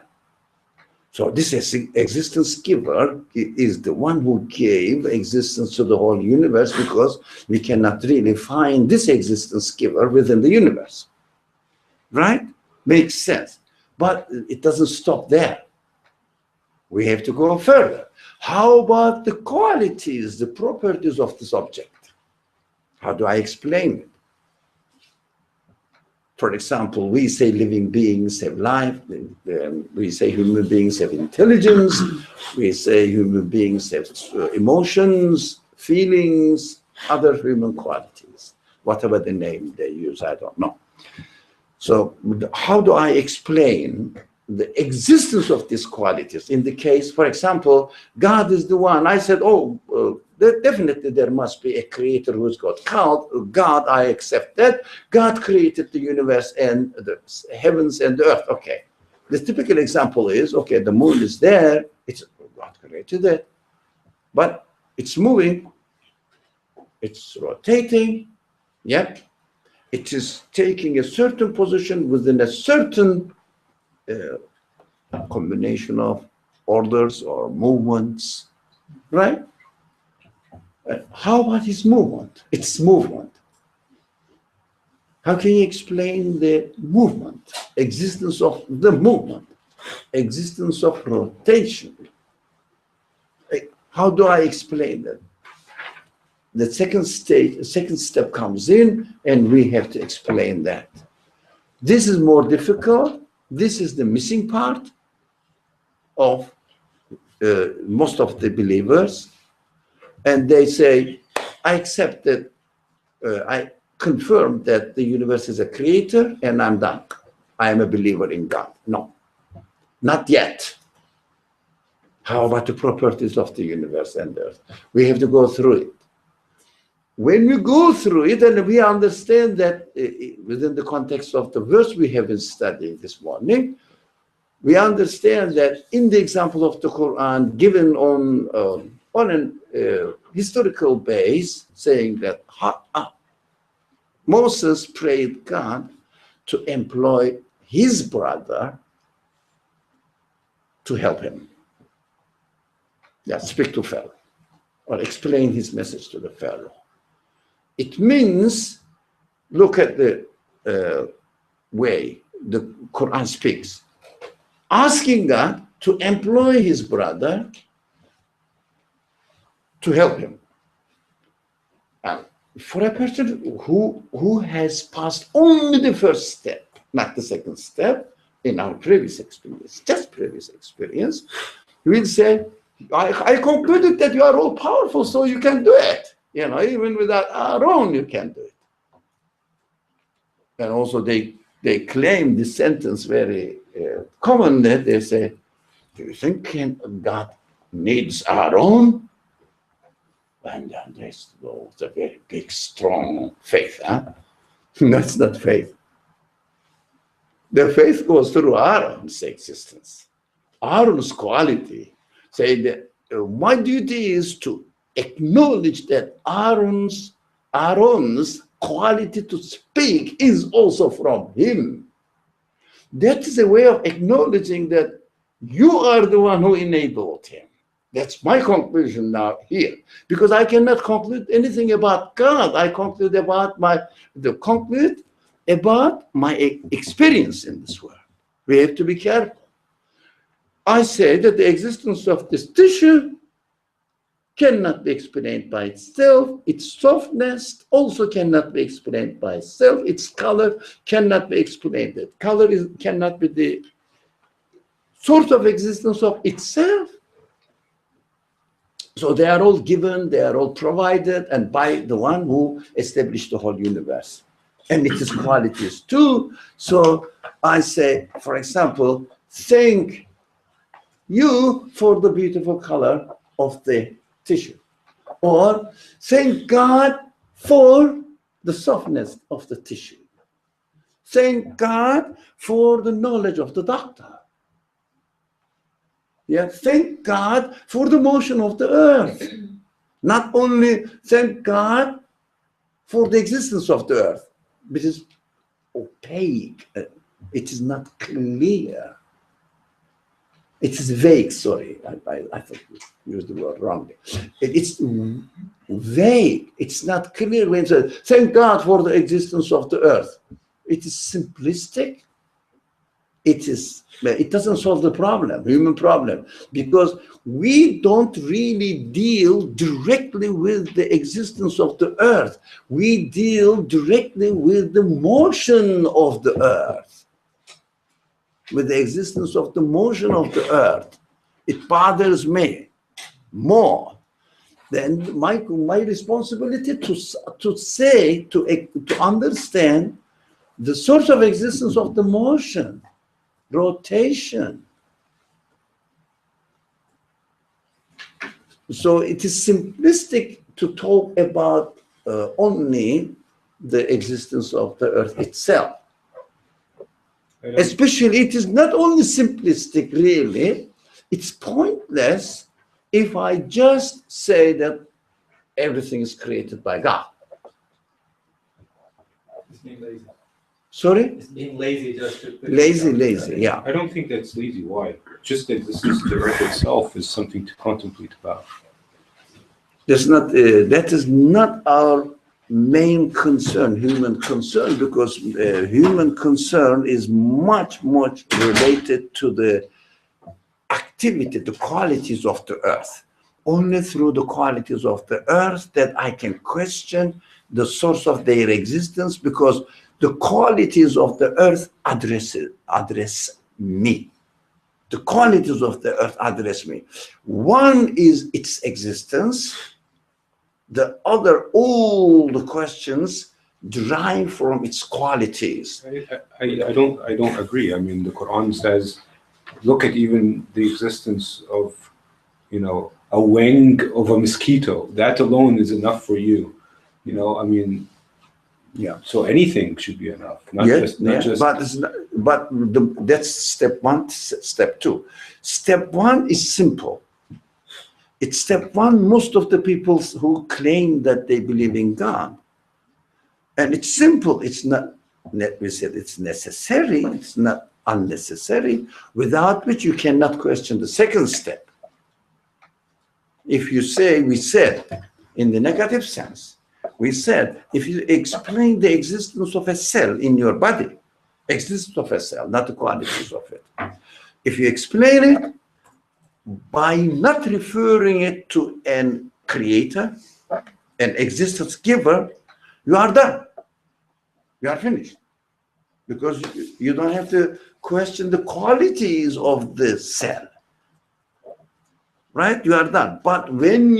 So this existence giver is the one who gave existence to the whole universe, because we cannot really find this existence giver within the universe. Right? Makes sense. But it doesn't stop there. We have to go further. How about the qualities, the properties of this object? How do I explain it? For example, we say living beings have life. We say human beings have intelligence. We say human beings have emotions, feelings, other human qualities. Whatever the name they use, I don't know. So how do I explain the existence of these qualities? In the case, for example, God is the one. I said, definitely there must be a creator who's got God. I accept that. God created the universe and the heavens and the earth. Okay. The typical example is, okay, the moon is there. It's God created it. But it's moving. It's rotating. Yep. It is taking a certain position within a certain combination of orders or movements, right? How about its movement? Its movement. How can you explain the movement, existence of the movement, existence of rotation? How do I explain that? The second step comes in, and we have to explain that. This is more difficult. This is the missing part of most of the believers. And they say, I accept that, I confirm that the universe is a creator, and I'm done. I am a believer in God. No, not yet. How about the properties of the universe and earth? We have to go through it. When we go through it, and we understand that within the context of the verse we have been studying this morning, we understand that in the example of the Quran, given on an historical base, saying that Moses prayed God to employ his brother to help him. Yeah, speak to Pharaoh, or explain his message to the Pharaoh. It means, look at the way the Quran speaks, asking God to employ his brother to help him. And for a person who has passed only the first step, not the second step, in our previous experience, just previous experience, he will say, I concluded that you are all powerful, so you can do it. You know, even without Aaron, you can do it. And also they claim this sentence very commonly. They say, do you think God needs Aaron? And then there's a very big, strong faith. Huh? That's not faith. The faith goes through Aaron's existence. Aaron's quality. Say that my duty is to acknowledge that Aaron's quality to speak is also from him. That is a way of acknowledging that you are the one who enabled him. That's my conclusion now here, because I cannot conclude anything about God. I conclude about my experience in this world. We have to be careful. I say that the existence of this tissue cannot be explained by itself. Its softness also cannot be explained by itself. Its color cannot be explained. Color cannot be the source of existence of itself. So they are all given, they are all provided, and by the one who established the whole universe. And it is qualities too. So I say, for example, thank you for the beautiful color of the tissue. Or thank God for the softness of the tissue. Thank God for the knowledge of the doctor. Yeah, thank God for the motion of the earth. Not only thank God for the existence of the earth, which is opaque. It is not clear. It is vague, sorry. I thought you used the word wrongly. It's vague. It's not clear when it says, thank God for the existence of the earth. It is simplistic. It doesn't solve the problem, human problem, because we don't really deal directly with the existence of the earth. We deal directly with the motion of the earth, with the existence of the motion of the earth. It bothers me more. Then my responsibility to understand the source of existence of the motion, rotation. So it is simplistic to talk about only the existence of the earth itself. Especially, it is not only simplistic, really, it's pointless if I just say that everything is created by God. It's being lazy. Sorry? It's being lazy just to. Lazy, yeah. I don't think that's lazy. Why? Just the existence of the earth itself is something to contemplate about. That is not our main concern, human concern, because human concern is much related to the activity, the qualities of the earth. Only through the qualities of the earth that I can question the source of their existence, because the qualities of the earth address me. The qualities of the earth address me. One is its existence. The other, all the questions derive from its qualities. I don't agree. I mean, the Quran says, look at even the existence of, a wing of a mosquito. That alone is enough for you. I mean, yeah. So anything should be enough, not just. That's step one. Step two. Step one is simple. It's step one. Most of the people who claim that they believe in God, and it's simple. It's not. We said it's necessary. It's not unnecessary. Without which you cannot question the second step. If you say, we said, in the negative sense. We said, if you explain the existence of a cell in your body, existence of a cell, not the qualities of it. If you explain it by not referring it to an creator, an existence giver, you are done. You are finished. Because you don't have to question the qualities of the cell. Right? You are done. But when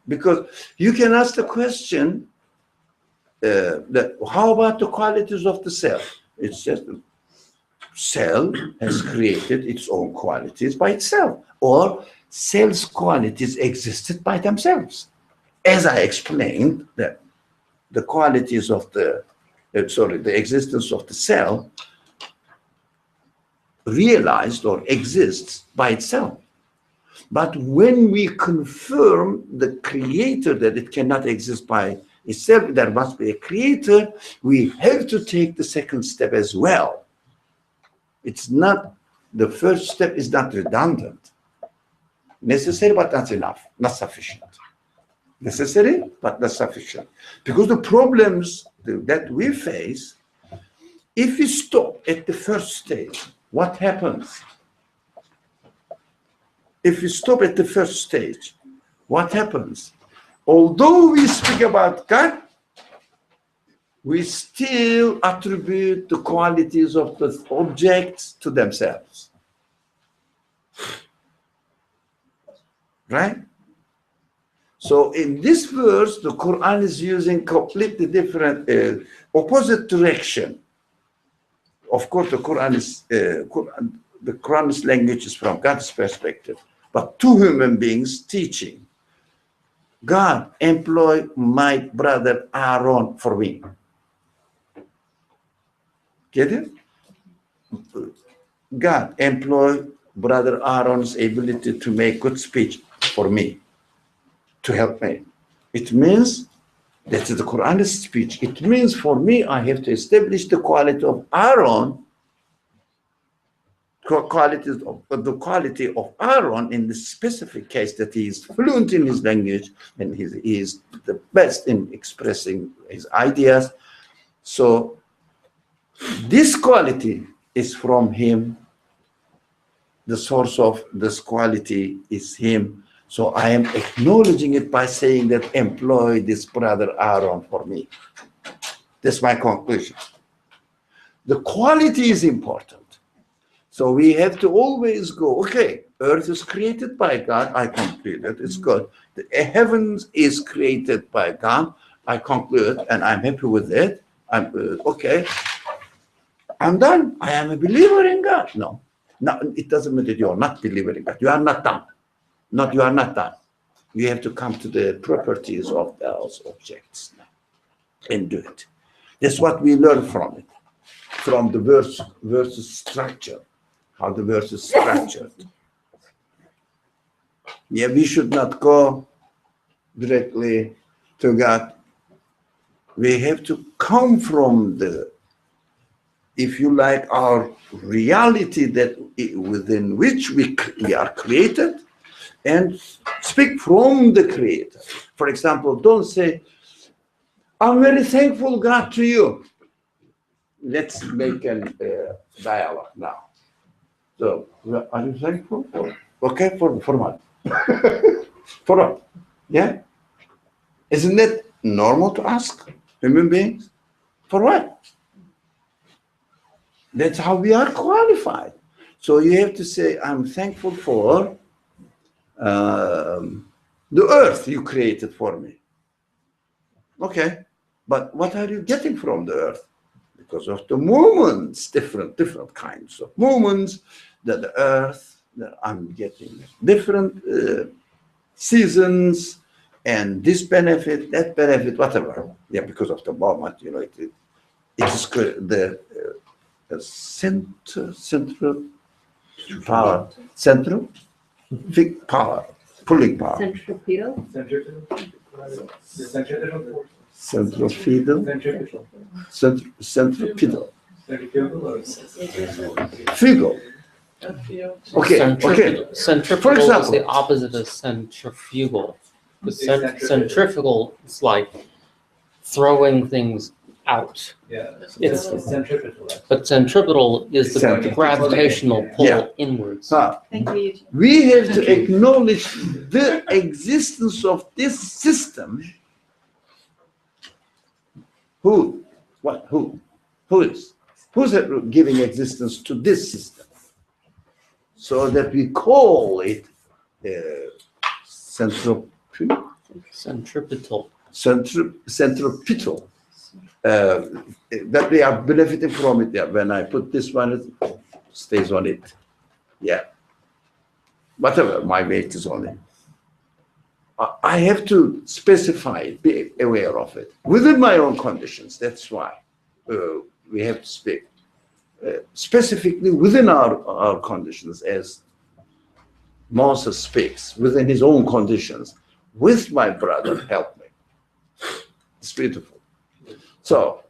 because you can ask the question, how about the qualities of the cell? It's just the cell has created its own qualities by itself, or cell's qualities existed by themselves. As I explained, that the qualities of the existence of the cell realized or exists by itself. But when we confirm the creator that it cannot exist by itself, there must be a creator, we have to take the second step as well. It's not, the first step is not redundant. Necessary, but not enough, not sufficient. Necessary, but not sufficient. Because the problems that we face, if we stop at the first stage, what happens? If we stop at the first stage, what happens? Although we speak about God, we still attribute the qualities of the objects to themselves. Right? So in this verse, the Quran is using completely different, opposite direction. Of course, the Quran's language is from God's perspective, but two human beings teaching. God, employ my brother Aaron for me. Get it? God, employ brother Aaron's ability to make good speech for me, to help me. It means that the Quran's speech. It means for me, I have to establish the quality of Aaron, the quality of Aaron in the specific case that he is fluent in his language and he is the best in expressing his ideas. So this quality is from him. The source of this quality is him. So I am acknowledging it by saying that employ this brother Aaron for me. That's my conclusion. The quality is important. So we have to always go, okay, earth is created by God, I conclude it, it's good. The heavens is created by God, I conclude, and I'm happy with it. Okay, I'm done. I am a believer in God. No, it doesn't mean that you are not a believer in God. You are not done. You are not done. You have to come to the properties of those objects now and do it. That's what we learn from it, from the verse structure, how the verse is structured. Yeah, we should not go directly to God. We have to come from the, if you like, our reality that within which we are created, and speak from the Creator. For example, don't say, I'm very thankful, God, to you. Let's make a dialogue now. So, are you thankful? Okay, for what? For what? Yeah? Isn't it normal to ask human beings? For what? That's how we are qualified. So you have to say, I'm thankful for the earth you created for me. Okay, but what are you getting from the earth? Because of the movements, different kinds of movements that the earth, that I'm getting different seasons and this benefit, that benefit, whatever. Yeah, because of the moment, you know, it is the central power, pulling power. Centripetal? Centripetal. Fetal. Okay. Centrifugal For example, is the opposite of centrifugal. Centrifugal is like throwing things out. Yeah. It's centripetal. But centripetal is the Centripetal. gravitational pull Yeah. inwards. Thank you, Eugene. we have to acknowledge the existence of this system. Who is? Who's giving existence to this system? So that we call it centripetal. Centripetal. That we are benefiting from it. Yeah, when I put this one, it stays on it. Yeah. Whatever my weight is on it. I have to specify it, be aware of it within my own conditions. That's why we have to speak specifically within our conditions, as Moses speaks within his own conditions. With my brother, help me. It's beautiful. So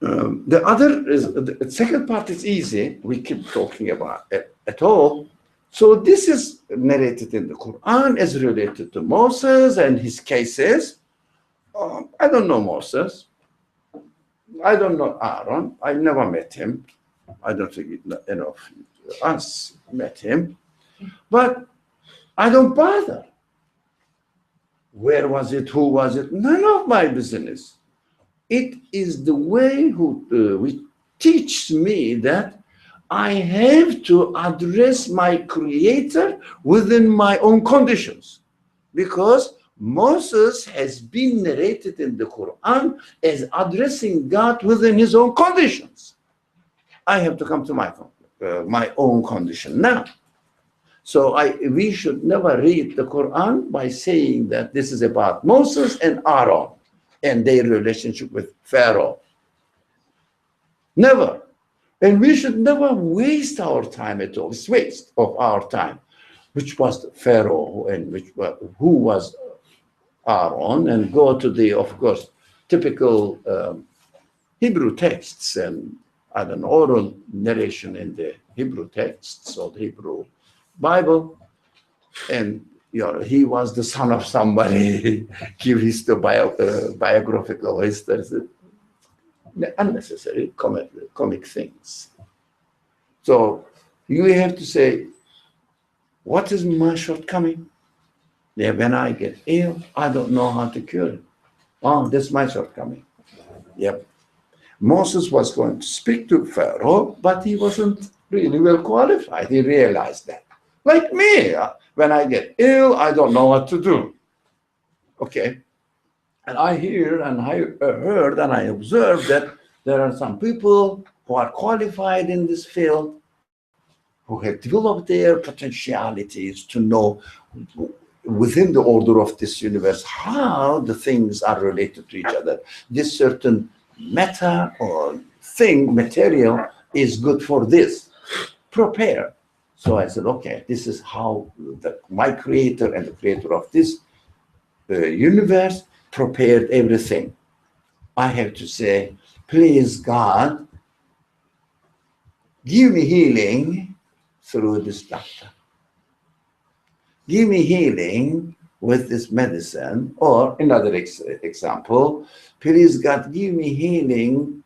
the other is the second part is easy. We keep talking about it at all. So this is narrated in the Quran as related to Moses and his cases. I don't know Moses. I don't know Aaron. I never met him. I don't think any of us met him. But I don't bother. Where was it? Who was it? None of my business. It is the way which teaches me that I have to address my Creator within my own conditions. because Moses has been narrated in the Quran as addressing God within his own conditions. I have to come to my own condition now. So we should never read the Quran by saying that this is about Moses and Aaron and their relationship with Pharaoh. Never. And we should never waste our time at all. It's waste of our time. Which was Pharaoh and who was Aaron, and go to the, of course, typical Hebrew texts and an oral narration in the Hebrew texts or the Hebrew Bible. And he was the son of somebody. Give his biographical history. Unnecessary comic things. So you have to say, what is my shortcoming? Yeah, when I get ill, I don't know how to cure it. Oh, that's my shortcoming. Yep. Moses was going to speak to Pharaoh, but he wasn't really well qualified. He realized that. Like me, when I get ill, I don't know what to do. Okay. And I hear and I heard and I observed that there are some people who are qualified in this field, who have developed their potentialities to know within the order of this universe how the things are related to each other. This certain matter or thing, material, is good for this. Prepare. So I said, okay, this is how my creator and the creator of this universe prepared everything. I have to say, please God, give me healing through this doctor. Give me healing with this medicine, or another example, please God, give me healing,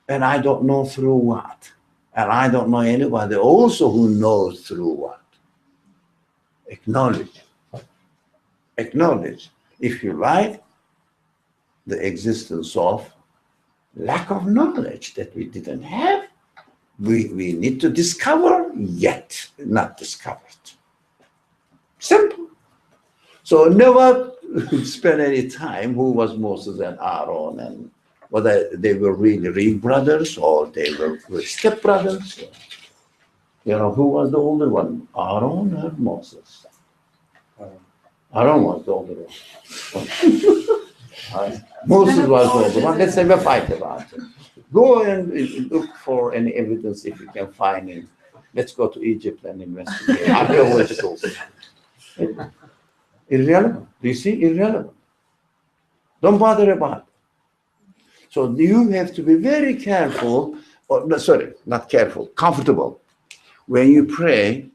and I don't know through what. And I don't know anybody also who knows through what. Acknowledge. Acknowledge, if you like, the existence of lack of knowledge that we didn't have. We need to discover, yet not discovered. Simple. So never spend any time who was Moses and Aaron, and whether they were really real brothers or they were step brothers. Who was the older one, Aaron or Moses? Aaron was the older one. Moses was the older one. Let's have a fight about it. Go and look for any evidence if you can find it. Let's go to Egypt and investigate archaeological. Irrelevant. Do you see? Irrelevant. Don't bother about it. So you have to be very careful, not careful, comfortable. When you pray,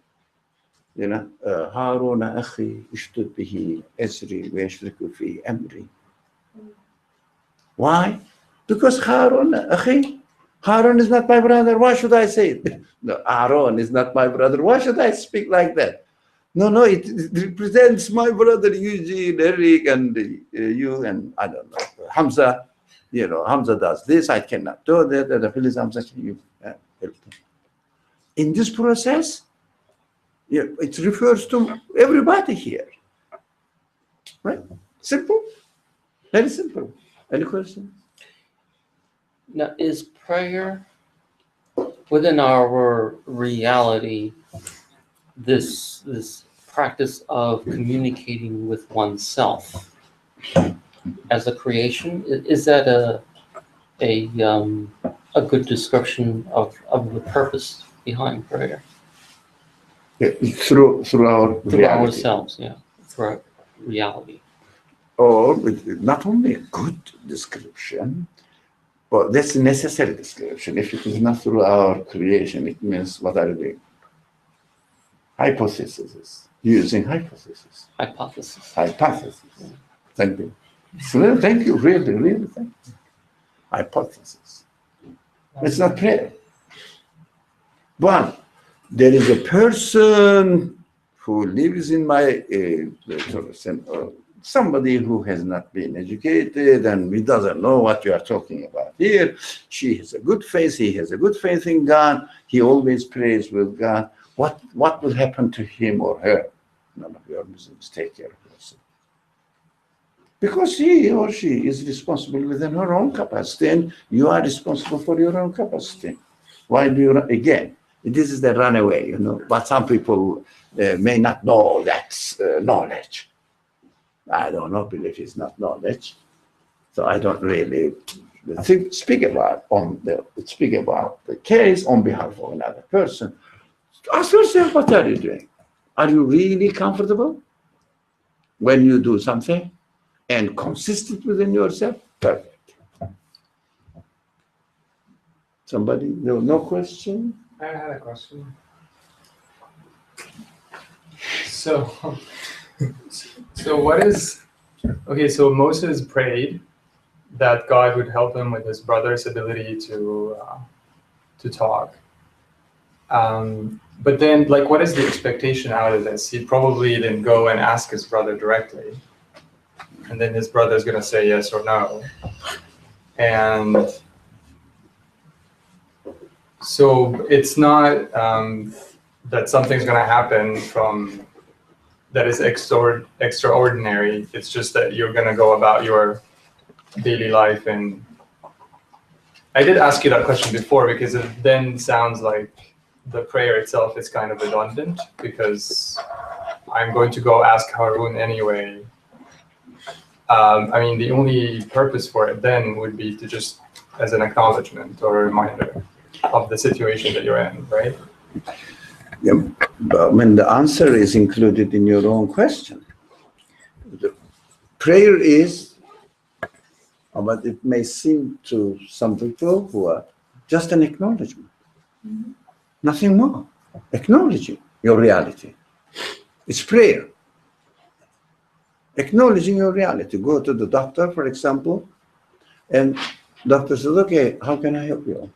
Haruna akhi ishdud bihi esri wa yashriku fi amri. Why? Because Harun is not my brother. Why should I say it? No, Aaron is not my brother. Why should I speak like that? No, it represents my brother Eugene, Eric, and you, and I don't know, Hamza. Hamza does this, I cannot do that, and please, Hamza, can you help him? In this process, it refers to everybody here. Right? Simple? Very simple. Any questions? Now, is prayer within our reality this practice of communicating with oneself as a creation? Is that a good description of the purpose behind prayer? Through our reality. Ourselves, yeah, through our reality. Or not only a good description, but that's a necessary description. If it is not through our creation, it means what are we? Hypothesis. Using hypothesis. Hypothesis. Thank you. So, thank you, really, really thank you. Hypothesis. It's not prayer. But there is a person who lives in my somebody who has not been educated and he doesn't know what you are talking about here. She has a good faith, he has a good faith in God, he always prays with God. What will happen to him or her? None of your business, take care of yourself. Because he or she is responsible within her own capacity, and you are responsible for your own capacity. Why do you, again, this is the runaway, you know, but some people may not know that's knowledge. I don't know, believe it's not knowledge. So I don't really speak about the case on behalf of another person. Ask yourself, what are you doing? Are you really comfortable when you do something and consistent within yourself? Perfect. Somebody, no question? I had a question. So what is, okay, so Moses prayed that God would help him with his brother's ability to talk. But then, like, what is the expectation out of this? He probably didn't go and ask his brother directly. And then his brother's going to say yes or no. And so it's not that something's going to happen from that is extraordinary. It's just that you're going to go about your daily life. And I did ask you that question before, because it then sounds like the prayer itself is kind of redundant, because I'm going to go ask Harun anyway. I mean, the only purpose for it then would be to just as an acknowledgement or a reminder of the situation that you're in, right? Yeah, but when the answer is included in your own question. The prayer is, but it may seem to some people who are just an acknowledgement. Mm-hmm. Nothing more. Acknowledging your reality. It's prayer. Acknowledging your reality. Go to the doctor, for example, and doctor says, okay, how can I help you?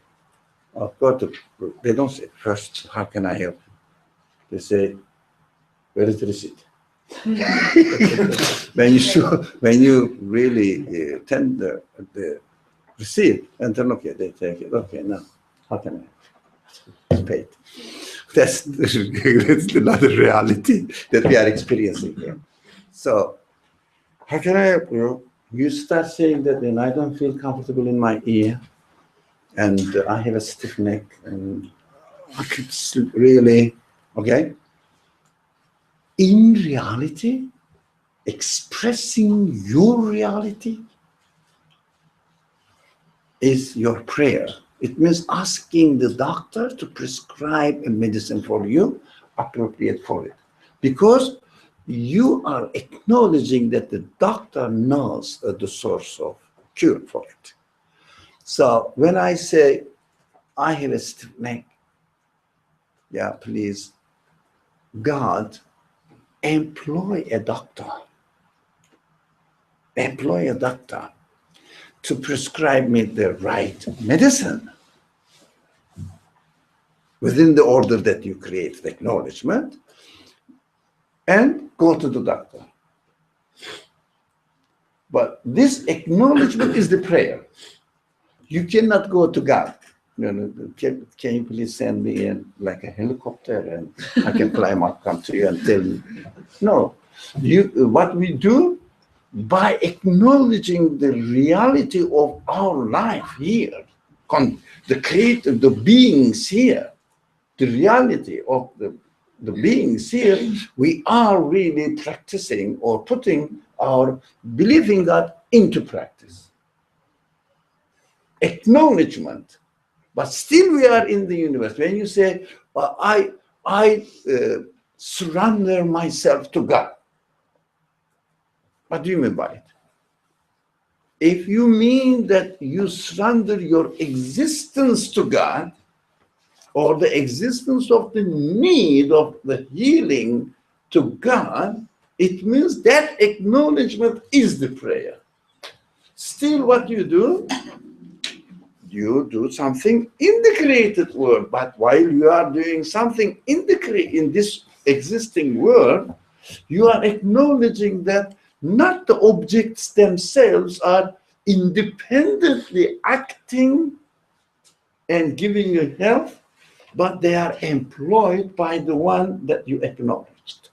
They don't say first, how can I help you? They say, where is the receipt? when you really tender the receipt, and then okay, they take it. Okay, now how can I help you? It's paid. That's another reality that we are experiencing here. So, how can I help you? You start saying that then I don't feel comfortable in my ear, and I have a stiff neck, and I could really, okay? In reality, expressing your reality is your prayer. It means asking the doctor to prescribe a medicine for you, appropriate for it. Because you are acknowledging that the doctor knows the source of cure for it. So when I say, I have a stiff neck, yeah, please, God, employ a doctor. Employ a doctor to prescribe me the right medicine within the order that you create the acknowledgement, and go to the doctor. But this acknowledgement is the prayer. You cannot go to God. Can you please send me in like a helicopter and I can climb up, come to you and tell you. No, what we do by acknowledging the reality of our life here, the creator, the beings here, the reality of the beings here, we are really practicing or putting our belief in God into practice. Acknowledgement. But still we are in the universe. When you say, I surrender myself to God, what do you mean by it? If you mean that you surrender your existence to God, or the existence of the need of the healing to God, it means that acknowledgement is the prayer. Still what you do something in the created world, but while you are doing something in this existing world, you are acknowledging that not the objects themselves are independently acting and giving you health, but they are employed by the one that you acknowledged.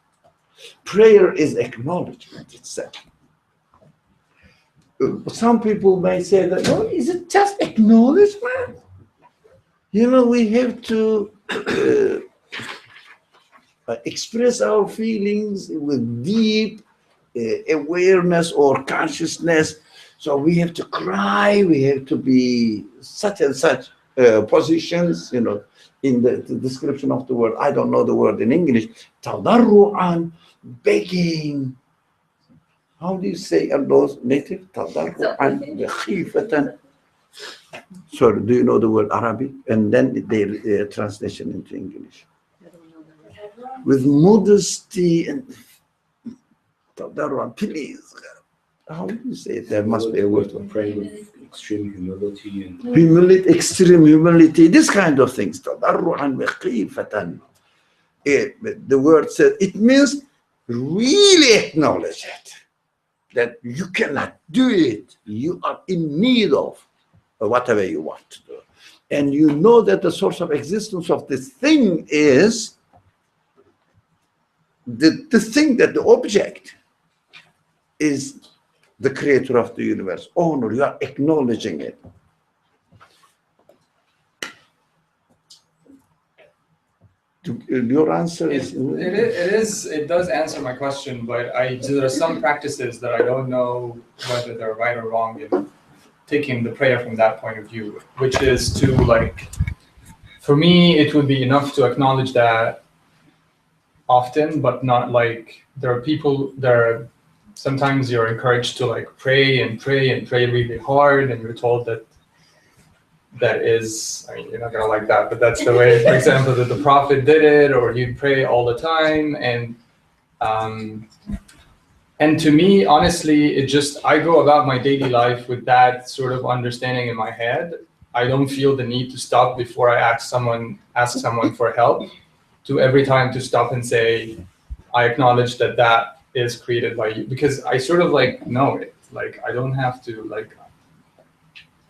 Prayer is acknowledgement itself. some people may say that, oh, is it just acknowledgement? You know, we have to express our feelings with deep awareness or consciousness. So we have to cry, we have to be such and such positions, you know, in the description of the word. I don't know the word in English. Tadarru'an, begging. How do you say are those native? Tadarru'an, khifatan. Sorry, do you know the word Arabic? And then their translation into English. With modesty and tadarru'an, please. How do you say it? There must be a word for praying with extreme humility and humility, extreme humility, this kind of things. Tadarru'an wa khifatan. The word says it means really acknowledge it, that you cannot do it. You are in need of whatever you want to do. And you know that the source of existence of this thing is the thing, that the object is the creator of the universe. Honor, you are acknowledging it. Your answer is? It does answer my question, but there are some practices that I don't know whether they're right or wrong in taking the prayer from that point of view, which is to, like, for me, it would be enough to acknowledge that often, but not like sometimes you're encouraged to like pray and pray and pray really hard, and you're told that is, I mean, you're not gonna like that, but that's the way, for example, that the Prophet did it, or he'd pray all the time. And to me, honestly, I go about my daily life with that sort of understanding in my head. I don't feel the need to stop before I ask someone for help, to every time to stop and say, I acknowledge that is created by you, because I sort of like know it. Like, I don't have to, like,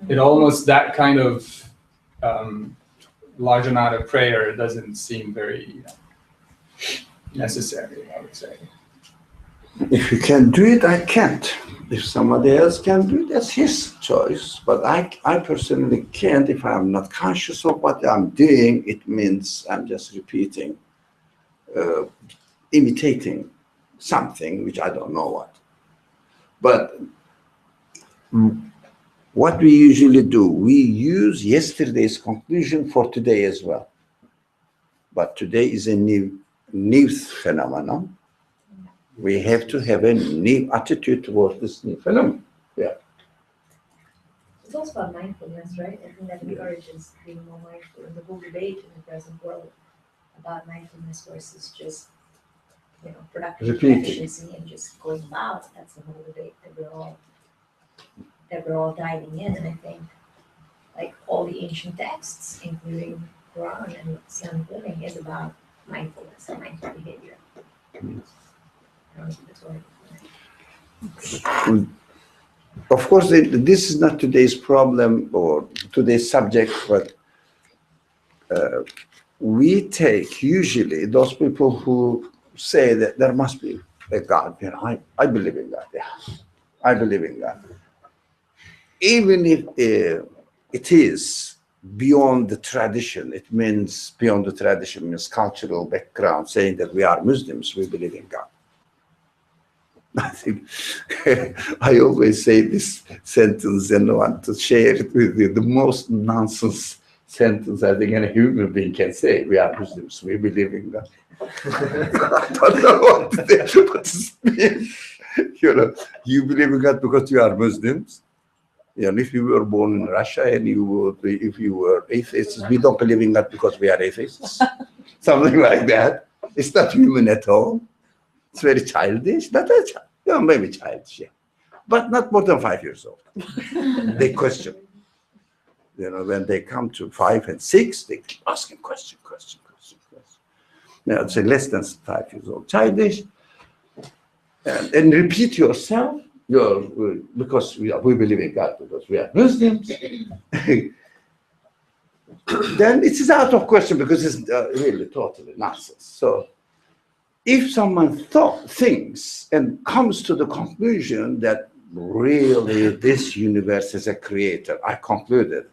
it almost, that kind of large amount of prayer doesn't seem very necessary, I would say. If you can do it, I can't. If somebody else can do it, that's his choice. But I personally can't. If I'm not conscious of what I'm doing, it means I'm just repeating, imitating something which I don't know what. But what we usually do, we use yesterday's conclusion for today as well. But today is a new phenomenon. We have to have a new attitude towards this new phenomenon. Yeah. It's also about mindfulness, right? I think that encourages being more mindful. In the whole debate in the present world about mindfulness versus just, productive efficiency and just going about. That's the whole debate that we're all diving in. And I think, like, all the ancient texts, including Quran and Islamic living, is about mindfulness and mindful behavior. Of course, this is not today's problem or today's subject, but we take usually those people who say that there must be a God. I believe in God. Yeah, I believe in God. Even if it is beyond the tradition, it means beyond the tradition means cultural background, saying that we are Muslims, we believe in God. I think I always say this sentence and I want to share it with you. The most nonsense sentence I think any human being can say. We are Muslims, we believe in God. I don't know what this means. You believe in God because you are Muslims. If you were born in Russia and if you were atheists, we don't believe in God because we are atheists. Something like that. It's not human at all. It's very childish. Maybe childish, yeah. But not more than 5 years old. They question. When they come to 5 and 6, they keep asking question. Now, I'd say less than 5 years old. Childish. And repeat yourself. Because we believe in God, because we are Muslims. Then it is out of question because it's really totally nonsense. So if someone thinks and comes to the conclusion that really this universe is a creator. I concluded,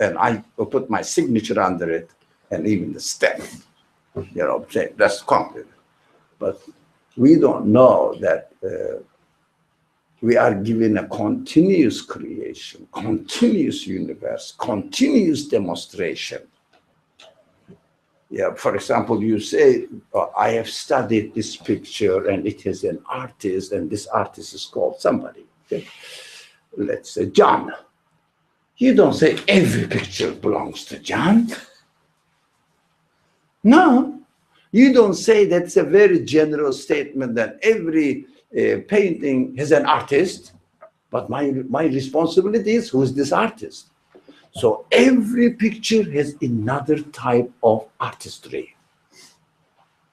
and I put my signature under it, and even the stamp. Saying that's concluded. But we don't know that we are given a continuous creation, continuous universe, continuous demonstration. Yeah, for example, you say, I have studied this picture and it is an artist, and this artist is called somebody. Okay? Let's say John. You don't say every picture belongs to John. No, you don't say that's a very general statement that every painting has an artist, but my responsibility is who is this artist? So every picture has another type of artistry.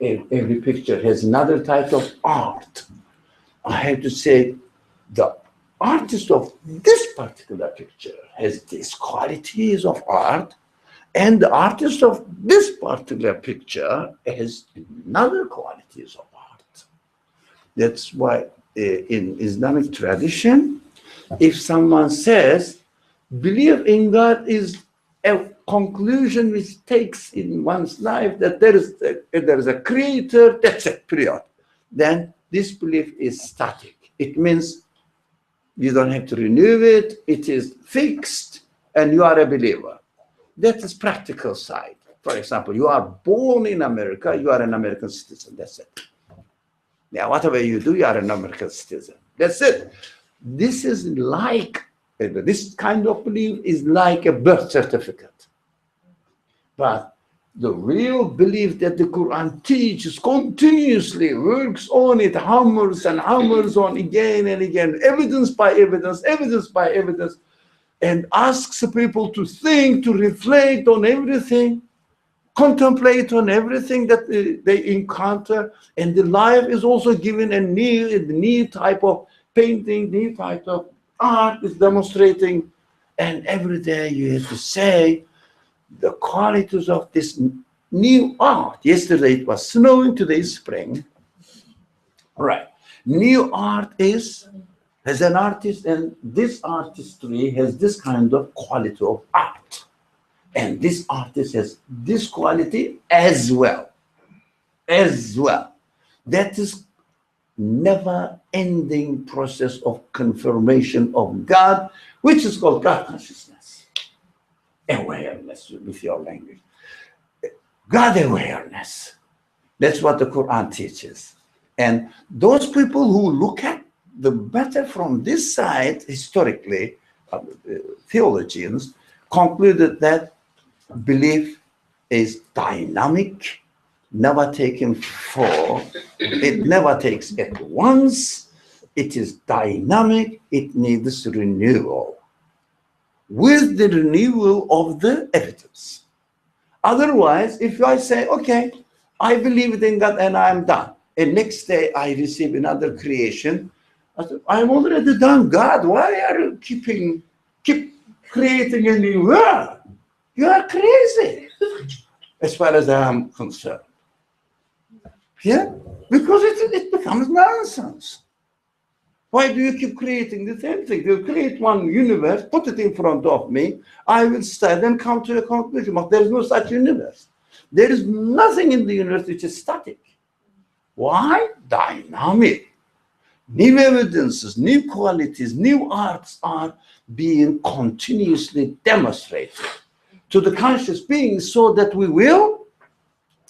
Every picture has another type of art. I have to say the artist of this particular picture has these qualities of art, and the artist of this particular picture has another qualities of art. That's why in Islamic tradition, if someone says, belief in God is a conclusion which takes in one's life that there is a creator, that's it, period. Then this belief is static. It means you don't have to renew it, it is fixed, and you are a believer. That is practical side. For example, you are born in America, you are an American citizen, that's it. Now, whatever you do, you are an American citizen. That's it. This is like, this kind of belief is like a birth certificate. But the real belief that the Quran teaches continuously, works on it, hammers and hammers on again and again, evidence by evidence, evidence by evidence, and asks people to think, to reflect on everything, contemplate on everything that they encounter, and the life is also given a new type of painting, new type of art is demonstrating, and every day you have to say the qualities of this new art. Yesterday it was snowing, today is spring. Right. New art has an artist, and this artistry has this kind of quality of art. And this artist has this quality as well. As well. That is never-ending process of confirmation of God, which is called God consciousness. Awareness with your language. God awareness. That's what the Quran teaches. And those people who look at the matter from this side, historically, theologians concluded that belief is dynamic, never taken for, it never takes at once, it is dynamic, it needs renewal. With the renewal of the evidence. Otherwise, if I say, okay, I believe in God and I'm done, and next day I receive another creation, I said, I'm already done, God, why are you keep creating a new world? You are crazy, as far as I'm concerned. Yeah, because it becomes nonsense. Why do you keep creating the same thing? You create one universe, put it in front of me, I will study and come to a conclusion. But there is no such universe. There is nothing in the universe which is static. Why? Dynamic. New evidences, new qualities, new arts are being continuously demonstrated to the conscious being so that we will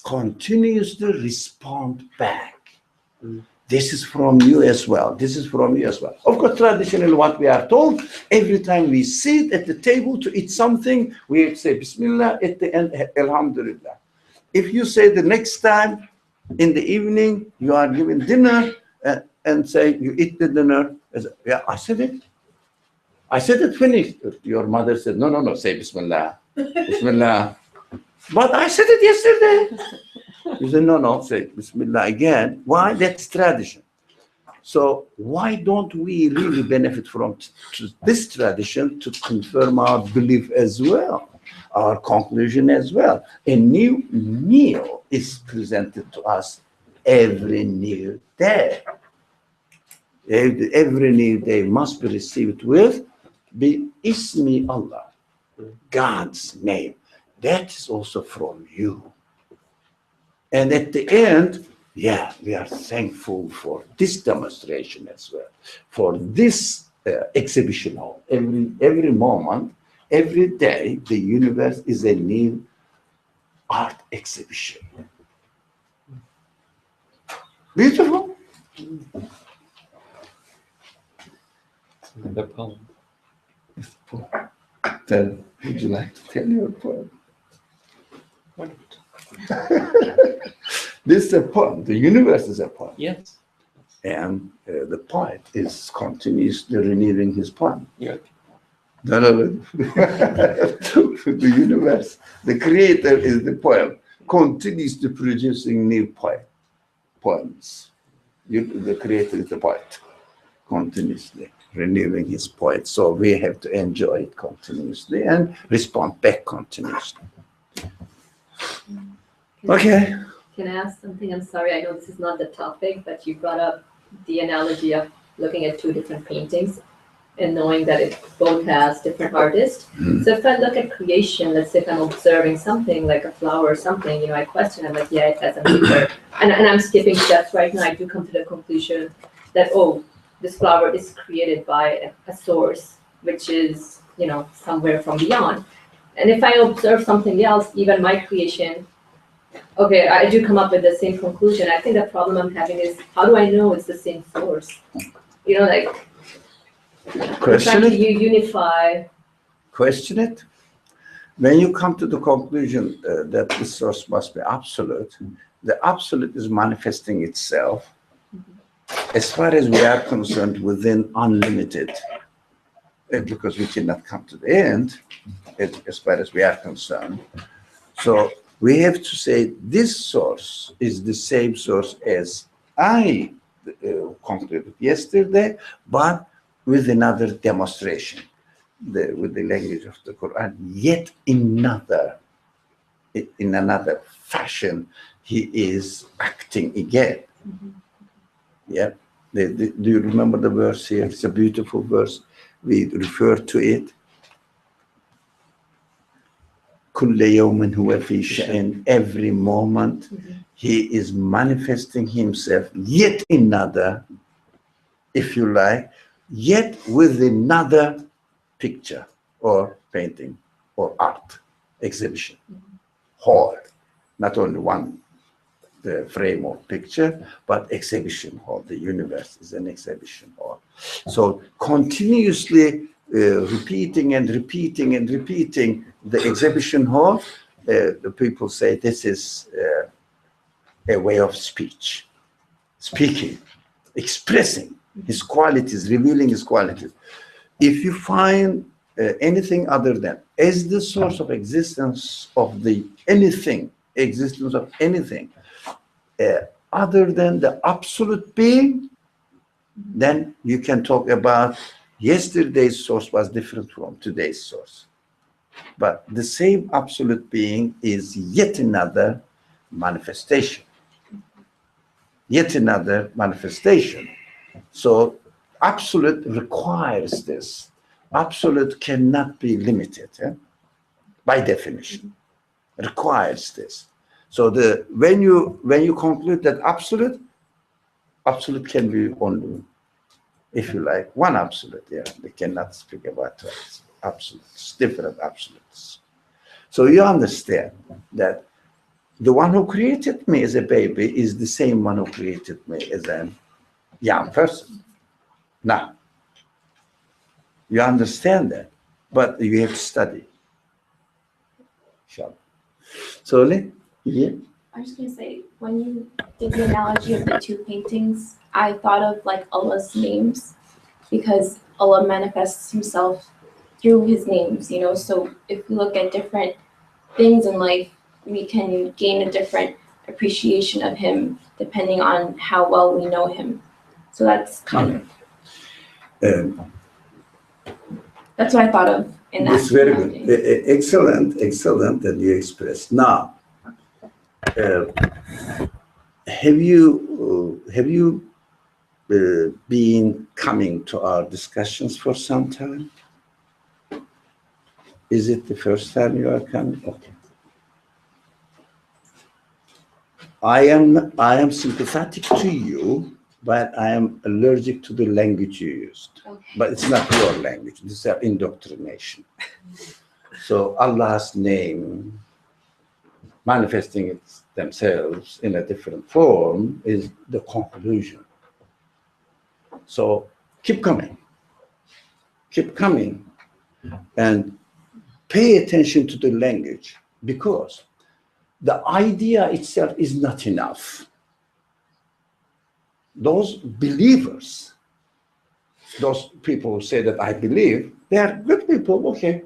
continuously respond back. This is from you as well. This is from you as well. Of course, traditionally, what we are told, every time we sit at the table to eat something, we say Bismillah, at the end, Alhamdulillah. If you say the next time in the evening, you are given dinner and say you eat the dinner, yeah, I said it. I said it finished. Your mother said, no, say Bismillah. Bismillah. But I said it yesterday. You said, no, say Bismillah again. Why? That's tradition. So why don't we really benefit from this tradition to confirm our belief as well, our conclusion as well? A new meal is presented to us every new day. Every need they must be received with Ismi Allah, God's name. That is also from you. And at the end, yeah, we are thankful for this demonstration as well, for this exhibition hall. Every moment, every day, the universe is a new art exhibition. Beautiful. Another poem. Would you like to tell your poem? What? This is a poem. The universe is a poem. Yes. And the poet is continuously renewing his poem. Yeah. No. The universe, the creator is the poem, continuously producing new poems. The creator is the poet, continuously renewing his poet. So we have to enjoy it continuously and respond back continuously. Okay. Can I ask something? I'm sorry, I know this is not the topic, but you brought up the analogy of looking at two different paintings and knowing that it both has different artists. So if I look at creation, let's say if I'm observing something like a flower or something, I question, I'm like, yeah, it has a maker. And I'm skipping steps right now. I do come to the conclusion that, oh, this flower is created by a source, which is, somewhere from beyond. And if I observe something else, even my creation, okay, I do come up with the same conclusion. I think the problem I'm having is, how do I know it's the same source? I'm Question trying to it. unify. Question it. When you come to the conclusion that the source must be absolute, the absolute is manifesting itself, as far as we are concerned, within unlimited, because we cannot come to the end, as far as we are concerned. So we have to say this source is the same source as I concluded yesterday, but with another demonstration, with the language of the Quran, yet in another fashion, he is acting again. Yeah. Do you remember the verse here? It's a beautiful verse. We refer to it. كل يوم هو في شأن. Every moment he is manifesting himself, yet another, if you like, yet with another picture or painting or art exhibition hall. Not only one the frame or picture, but exhibition hall. The universe is an exhibition hall. So continuously repeating and repeating and repeating the exhibition hall, the people say this is a way of speech, speaking, expressing his qualities, revealing his qualities. If you find anything other than as the source of existence of the anything, existence of anything, other than the absolute being, then you can talk about yesterday's source was different from today's source. But the same absolute being is yet another manifestation. Yet another manifestation. So absolute requires this. Absolute cannot be limited, by definition. Requires this. So when you conclude that absolute can be only, if you like, one absolute. Yeah, they cannot speak about twice. Absolutes, different absolutes. So you understand that the one who created me as a baby is the same one who created me as a young person. Now, you understand that, but you have to study. Sure. So, yeah. I was just going to say, when you did the analogy of the two paintings, I thought of like Allah's names, because Allah manifests himself through his names, so if we look at different things in life, we can gain a different appreciation of him depending on how well we know him. So that's kind of, that's what I thought of in that. It's very good. Excellent that you expressed. Now, have you been coming to our discussions for some time? Is it the first time you are coming? Okay. I am sympathetic to you, but I am allergic to the language you used. Okay. But it's not your language. This is indoctrination. So Allah's name manifesting themselves in a different form is the conclusion. So keep coming, and pay attention to the language, because the idea itself is not enough. Those believers, those people who say that I believe, they are good people, okay.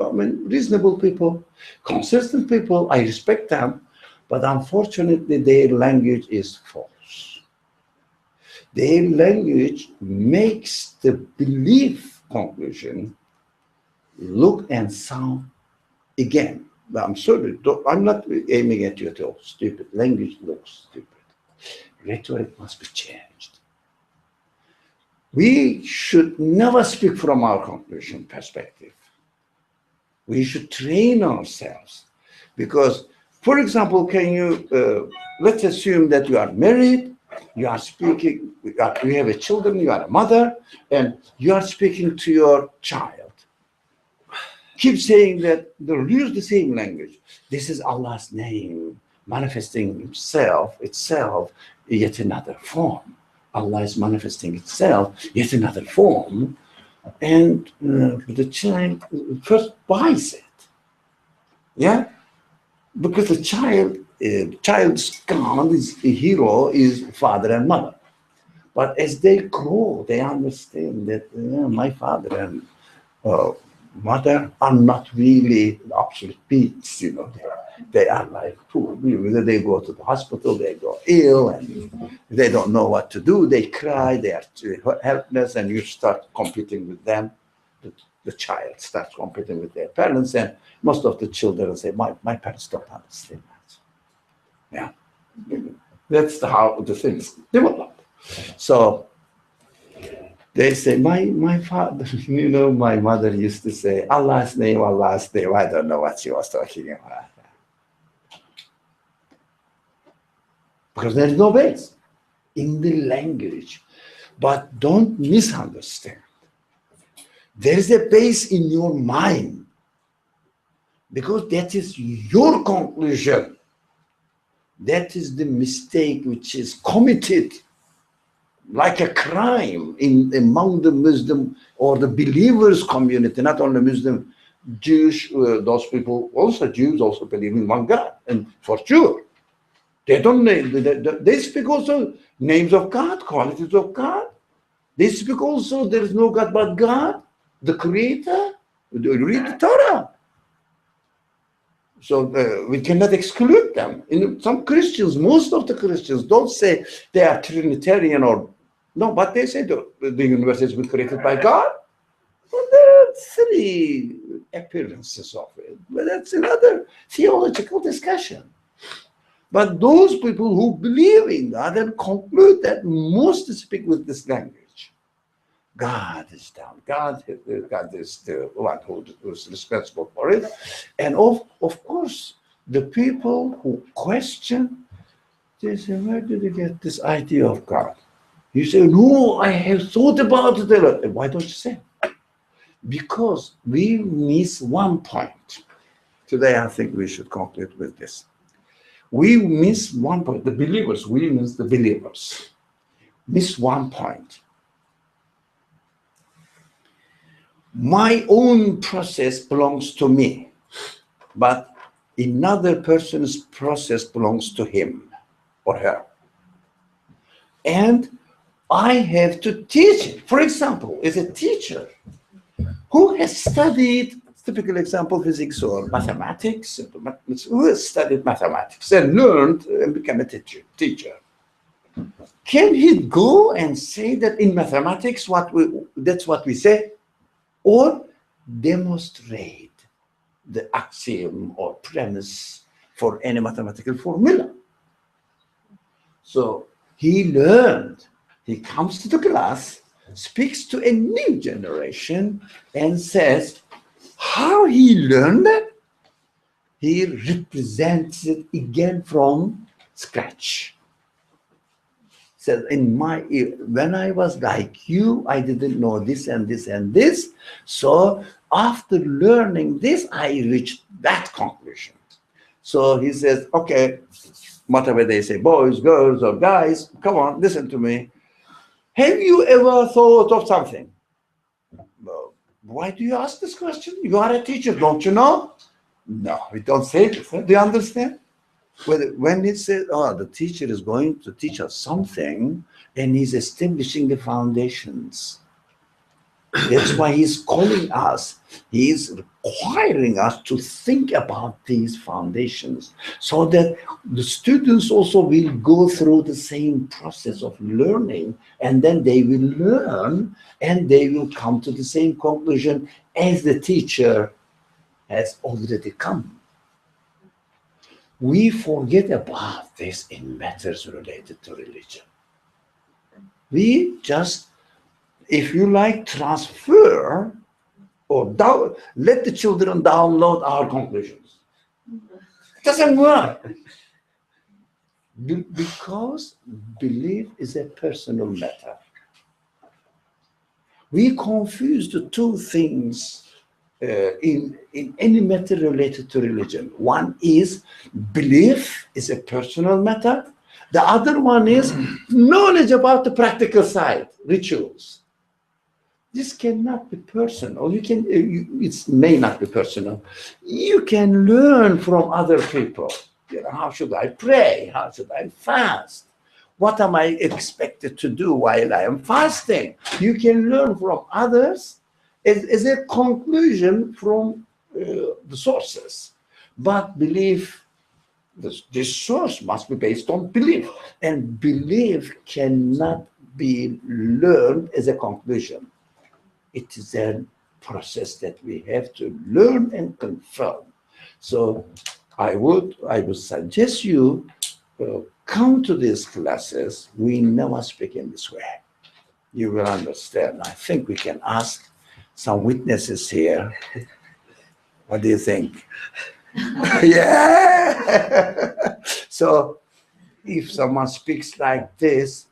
I mean, reasonable people, consistent people, I respect them, but unfortunately their language is false. Their language makes the belief conclusion look and sound again. I'm sorry, I'm not aiming at you at all. Stupid. Language looks stupid. Rhetoric must be changed. We should never speak from our conclusion perspective. We should train ourselves, because, for example, can you, let's assume that you are married, you are speaking, you have a children, you are a mother, and you are speaking to your child. Keep saying that, they'll use the same language. This is Allah's name, manifesting itself, yet another form. Allah is manifesting itself, yet another form. And the child first buys it, yeah, because the child's God, the hero is father and mother. But as they grow, they understand that my father and mother are not really absolute beings, you know. They are like poor. Whether they go to the hospital, they go ill, and they don't know what to do. They cry, they are helpless, and you start competing with them. The child starts competing with their parents, and most of the children say, my parents don't understand that. Yeah, that's how the things develop. So they say, my father, you know, my mother used to say, Allah's name, Allah's name. I don't know what she was talking about. Because there's no base in the language. But don't misunderstand. There's a base in your mind, because that is your conclusion. That is the mistake which is committed like a crime among the Muslim or the believers community, not only Muslim, Jewish, those people, also Jews also believe in one God, and for sure. They don't name, they speak also names of God, qualities of God. They speak also there is no God but God, the Creator. Read the Torah. So we cannot exclude them. In some Christians, most of the Christians don't say they are Trinitarian or no, but they say the universe has been created by God. Well, there are three appearances of it, but that's another theological discussion. But those people who believe in God and conclude that must speak with this language. God is down. God is the one who is responsible for it. And of course, the people who question, they say, where did you get this idea of God? You say, no, I have thought about it. Why don't you say? Because we miss one point. Today, I think we should conclude with this. We miss one point. The believers, we miss the believers. Miss one point. My own process belongs to me, but another person's process belongs to him or her. And I have to teach it. For example, as a teacher who has studied, typical example, physics or mathematics, who has studied mathematics and learned and become a teacher. Can he go and say that in mathematics that's what we say? Or demonstrate the axiom or premise for any mathematical formula? So he learned He comes to the class, speaks to a new generation, and says how he learned it. He represents it again from scratch. Says, when I was like you, I didn't know this and this and this. So after learning this, I reached that conclusion. So he says, okay, whatever they say, boys, girls, or guys, come on, listen to me. Have you ever thought of something? Well, why do you ask this question? You are a teacher, don't you know? No, we don't say this. Do you understand? When it says, oh, the teacher is going to teach us something, and he's establishing the foundations. That's why he's calling us. He's requiring us to think about these foundations so that the students also will go through the same process of learning, and then they will learn and they will come to the same conclusion as the teacher has already come. We forget about this in matters related to religion. We just, if you like, transfer or let the children download our conclusions. It doesn't work. Because belief is a personal matter. We confuse the two things in any matter related to religion. One is belief is a personal matter. The other one is knowledge about the practical side, rituals. This cannot be personal. It may not be personal. You can learn from other people. You know, how should I pray? How should I fast? What am I expected to do while I am fasting? You can learn from others as a conclusion from the sources. But belief, this source must be based on belief. And belief cannot be learned as a conclusion. It is a process that we have to learn and confirm. So I would suggest you come to these classes. We never speak in this way. You will understand. I think we can ask some witnesses here. What do you think? Yeah. So if someone speaks like this,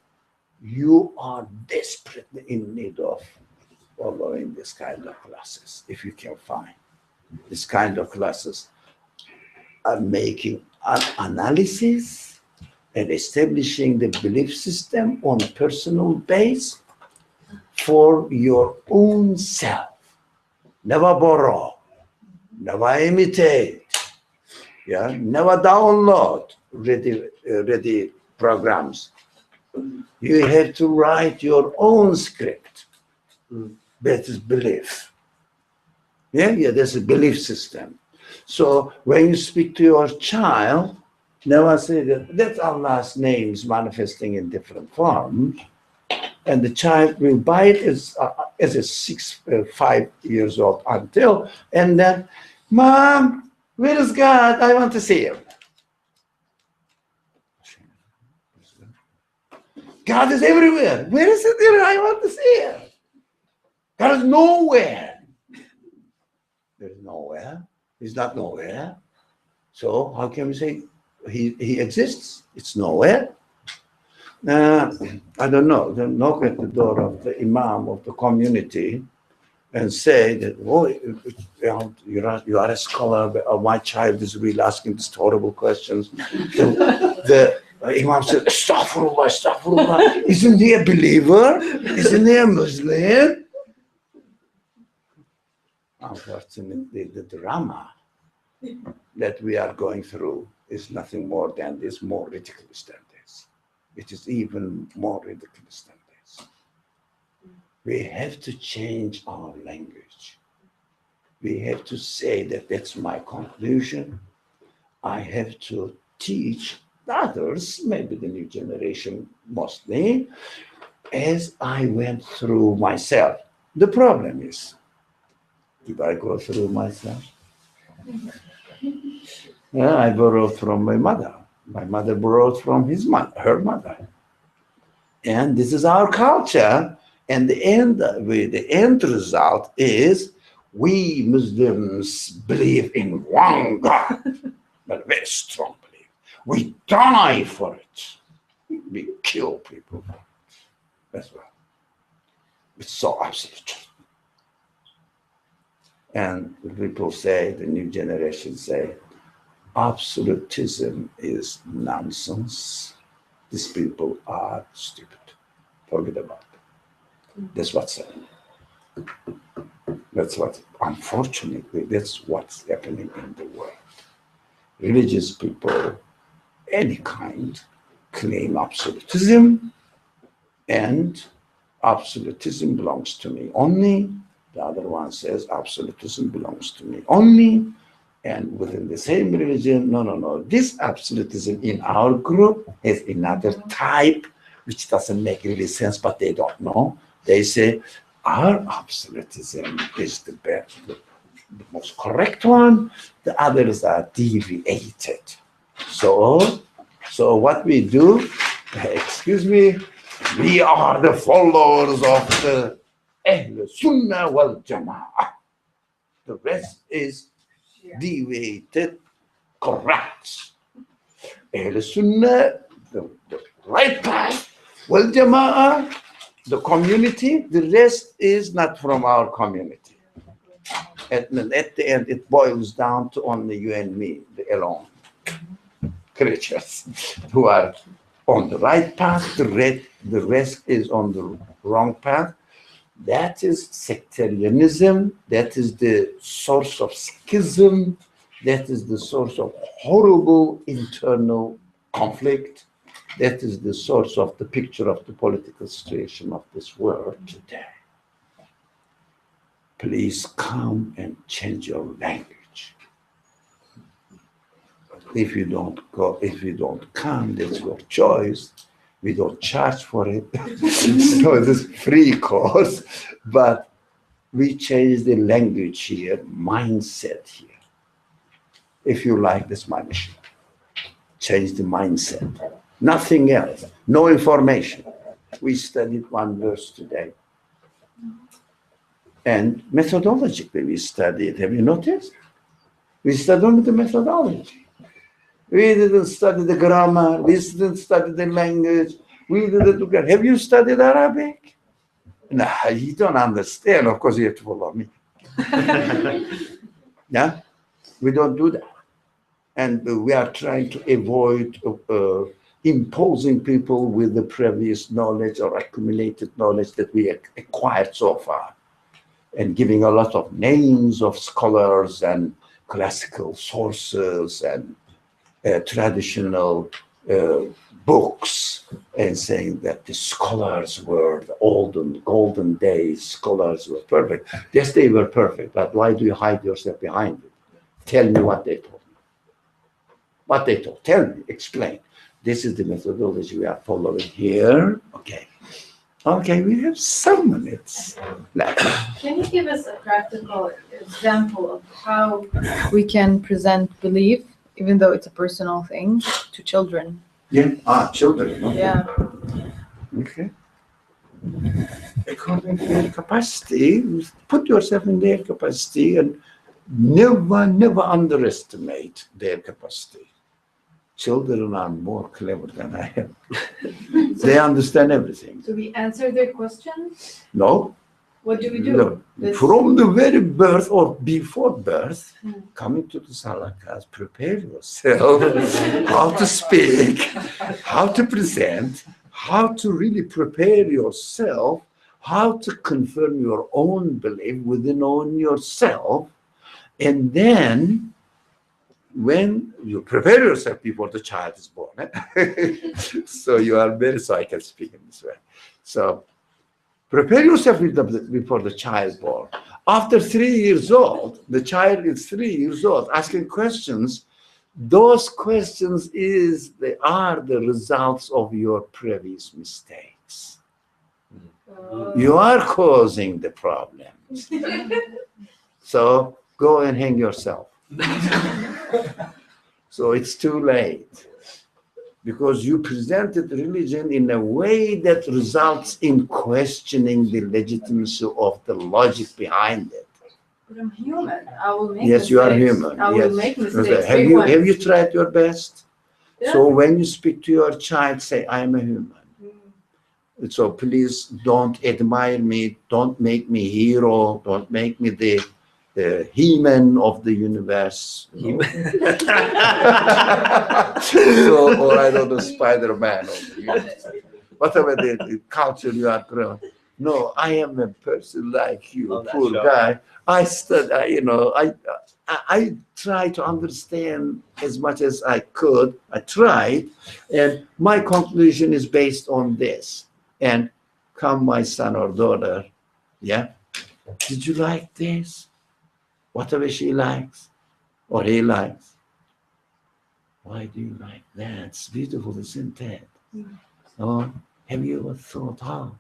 you are desperately in need of following this kind of classes. If you can find this kind of classes are making an analysis and establishing the belief system on a personal base for your own self. Never borrow, never imitate, yeah, never download ready programs. You have to write your own script. That is belief. Yeah, that's a belief system. So when you speak to your child, never say that's Allah's names manifesting in different forms, and the child will buy it as a 5 years old until, and then, Mom, where is God? I want to see him. God is everywhere. Where is it there? I want to see him. God is nowhere. There's nowhere. He's not nowhere. So how can we say he exists? It's nowhere. I don't know. Then knock at the door of the imam of the community and say that, oh, you are a scholar, but my child is really asking these horrible questions. The imam said, astaghfirullah, astaghfirullah. Isn't he a believer? Isn't he a Muslim? Unfortunately, the drama that we are going through is nothing more than this, more ridiculous than this. It is even more ridiculous than this. We have to change our language. We have to say that that's my conclusion. I have to teach others, maybe the new generation mostly, as I went through myself. The problem is, did I go through myself? Yeah, I borrowed from my mother. My mother borrowed from her mother. And this is our culture. And the end result is we Muslims believe in one God, but very strong belief. We die for it. We kill people as well. It's so absolute. And people say, the new generation say, absolutism is nonsense. These people are stupid. Forget about it. That's what's happening. That's what, unfortunately, that's what's happening in the world. Religious people, any kind, claim absolutism, and absolutism belongs to me only. The other one says absolutism belongs to me only. And within the same religion, no. This absolutism in our group is another type, which doesn't make really sense, but they don't know. They say, our absolutism is the best, the most correct one. The others are deviated. So what we do, excuse me, we are the followers of the Ahl Sunnah wal Jama'ah. The rest is deviated, correct. Ahl Sunnah, the right path, wal Jama'ah, the community, the rest is not from our community. At the end, it boils down to only you and me, the alone creatures who are on the right path, the rest is on the wrong path. That is sectarianism. That is the source of schism. That is the source of horrible internal conflict. That is the source of the picture of the political situation of this world today. Please come and change your language. If you don't come, that's your choice. We don't charge for it. So it's a free course, but we change the language here, mindset here. If you like, this my mission. Change the mindset. Nothing else. No information. We studied one verse today. And methodologically we studied. Have you noticed? We studied only the methodology. We didn't study the grammar. We didn't study the language. We didn't look at. Have you studied Arabic? No, you don't understand. Of course, you have to follow me. Yeah, we don't do that, and we are trying to avoid imposing people with the previous knowledge or accumulated knowledge that we acquired so far, and giving a lot of names of scholars and classical sources and traditional books, and saying that the scholars were the olden golden days, scholars were perfect. Yes, they were perfect, but why do you hide yourself behind it? Tell me what they told me. What they told, tell me, explain. This is the methodology we are following here. Okay. Okay, we have some minutes left. Can you give us a practical example of how we can present belief, even though it's a personal thing, to children? Yeah, children. Okay. Yeah. Okay. According to their capacity, put yourself in their capacity and never underestimate their capacity. Children are more clever than I am. They understand everything. Do we answer their questions? No. What do we do? No. From the very birth or before birth, coming to the Salah class, prepare yourself how to speak, how to present, how to really prepare yourself, how to confirm your own belief within yourself, and then when you prepare yourself before the child is born, so you are very, so I can speak in this way. So prepare yourself before the child is born. After 3 years old, the child is 3 years old, asking questions. Those questions are the results of your previous mistakes. You are causing the problems. So go and hang yourself. So it's too late. because you presented religion in a way that results in questioning the legitimacy of the logic behind it. But I'm human. I will make Yes, you are mistakes. human. I Yes. will make mistakes. Okay. Big ones. Have you tried your best? Yeah. So when you speak to your child, say, I am a human. So please don't admire me. Don't make me hero. Don't make me the He-Man of the universe. So, or I don't know, Spider-Man of the universe. Whatever the culture you are from. No, I am a person like you, Love that poor show. guy. I try to understand as much as I could. I tried, and my conclusion is based on this. And come, my son or daughter, yeah, did you like this? Whatever she likes or he likes. Why do you like that? It's beautiful, isn't it? Oh, have you ever thought,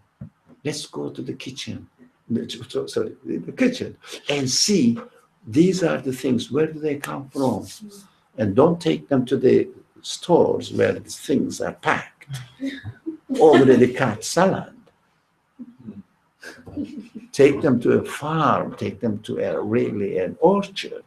let's go to the kitchen, the kitchen, and see, these are the things, where do they come from? And don't take them to the stores where the things are packed, already cut salad. Take them to a farm, take them to an orchard.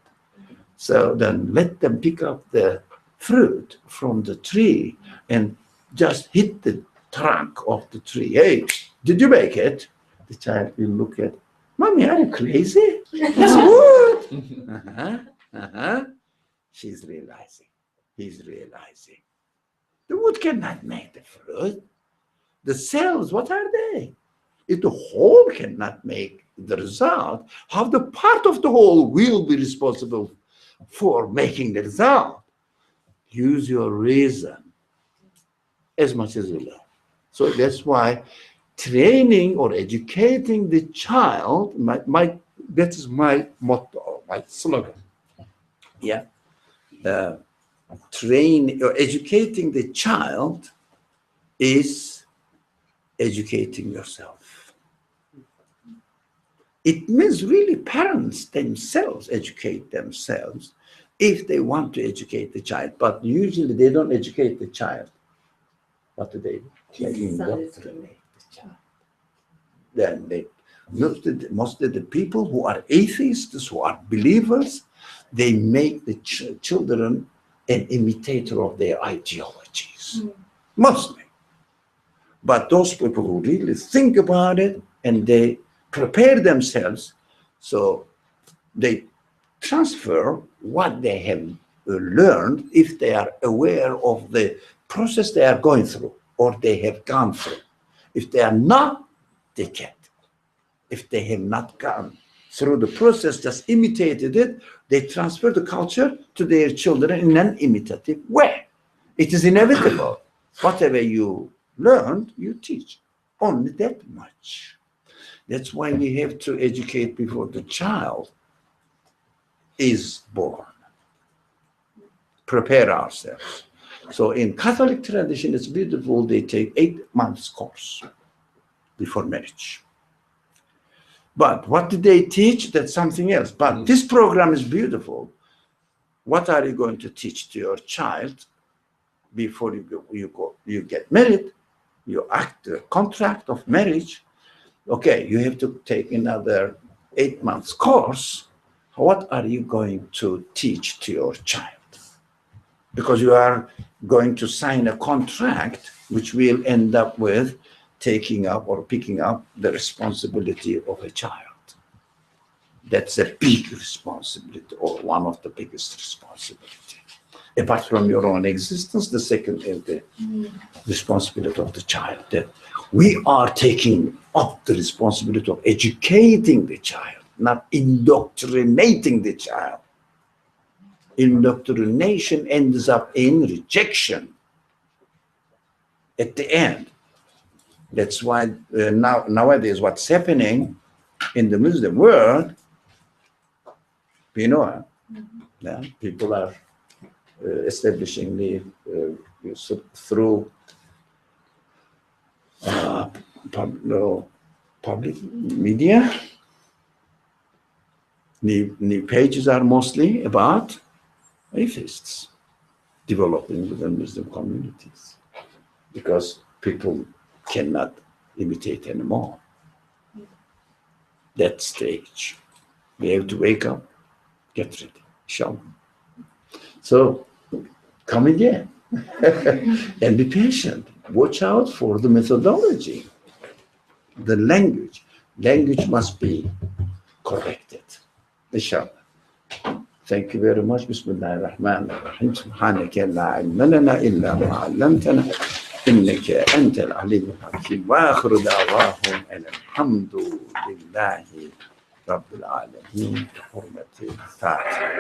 So then let them pick up the fruit from the tree and just hit the trunk of the tree. Hey, did you make it? The child will look at, Mommy, are you crazy? It's wood. She's realizing, he's realizing. The wood cannot make the fruit. The cells, what are they? If the whole cannot make the result, how the part of the whole will be responsible for making the result? Use your reason as much as you learn. So that's why training or educating the child, that is my motto, my slogan. Yeah. Train or educating the child is educating yourself. It means really parents themselves educate themselves if they want to educate the child, but usually they don't educate the child. What do they do? They indoctrinate the child. Then mostly the people who are atheists, who are believers, they make the children an imitator of their ideologies, mostly. But those people who really think about it and they prepare themselves, so they transfer what they have learned if they are aware of the process they are going through or they have gone through. If they are not, they can't. If they have not gone through the process, just imitated it, they transfer the culture to their children in an imitative way. It is inevitable. Whatever you learned, you teach. Only that much. That's why we have to educate before the child is born. Prepare ourselves. So in Catholic tradition, it's beautiful. They take 8 months course before marriage. But what did they teach? That's something else. But this program is beautiful. What are you going to teach to your child before you get married? You act the contract of marriage. Okay, you have to take another 8 months course. What are you going to teach to your child? Because you are going to sign a contract which will end up with taking up or picking up the responsibility of a child. That's a big responsibility, or one of the biggest responsibilities. Apart from your own existence, the second is the responsibility of the child. That we are taking up the responsibility of educating the child, not indoctrinating the child. Indoctrination ends up in rejection at the end. That's why nowadays what's happening in the Muslim world, you know, people are establishing the through public media. The pages are mostly about atheists. developing within Muslim communities because people cannot imitate anymore. That stage, we have to wake up, get ready, inshallah. So come again and be patient. Watch out for the methodology, the language. Language must be corrected, inshallah. Thank you very much. Bismillah ar-Rahman ar-Rahim. Subhanaka la ilma lana illa ma 'allamtana innaka antal alim al-hakim. Wa akhiru da'wahum alhamdulillahi rabbil alamin. Hurmati al-Fatiha.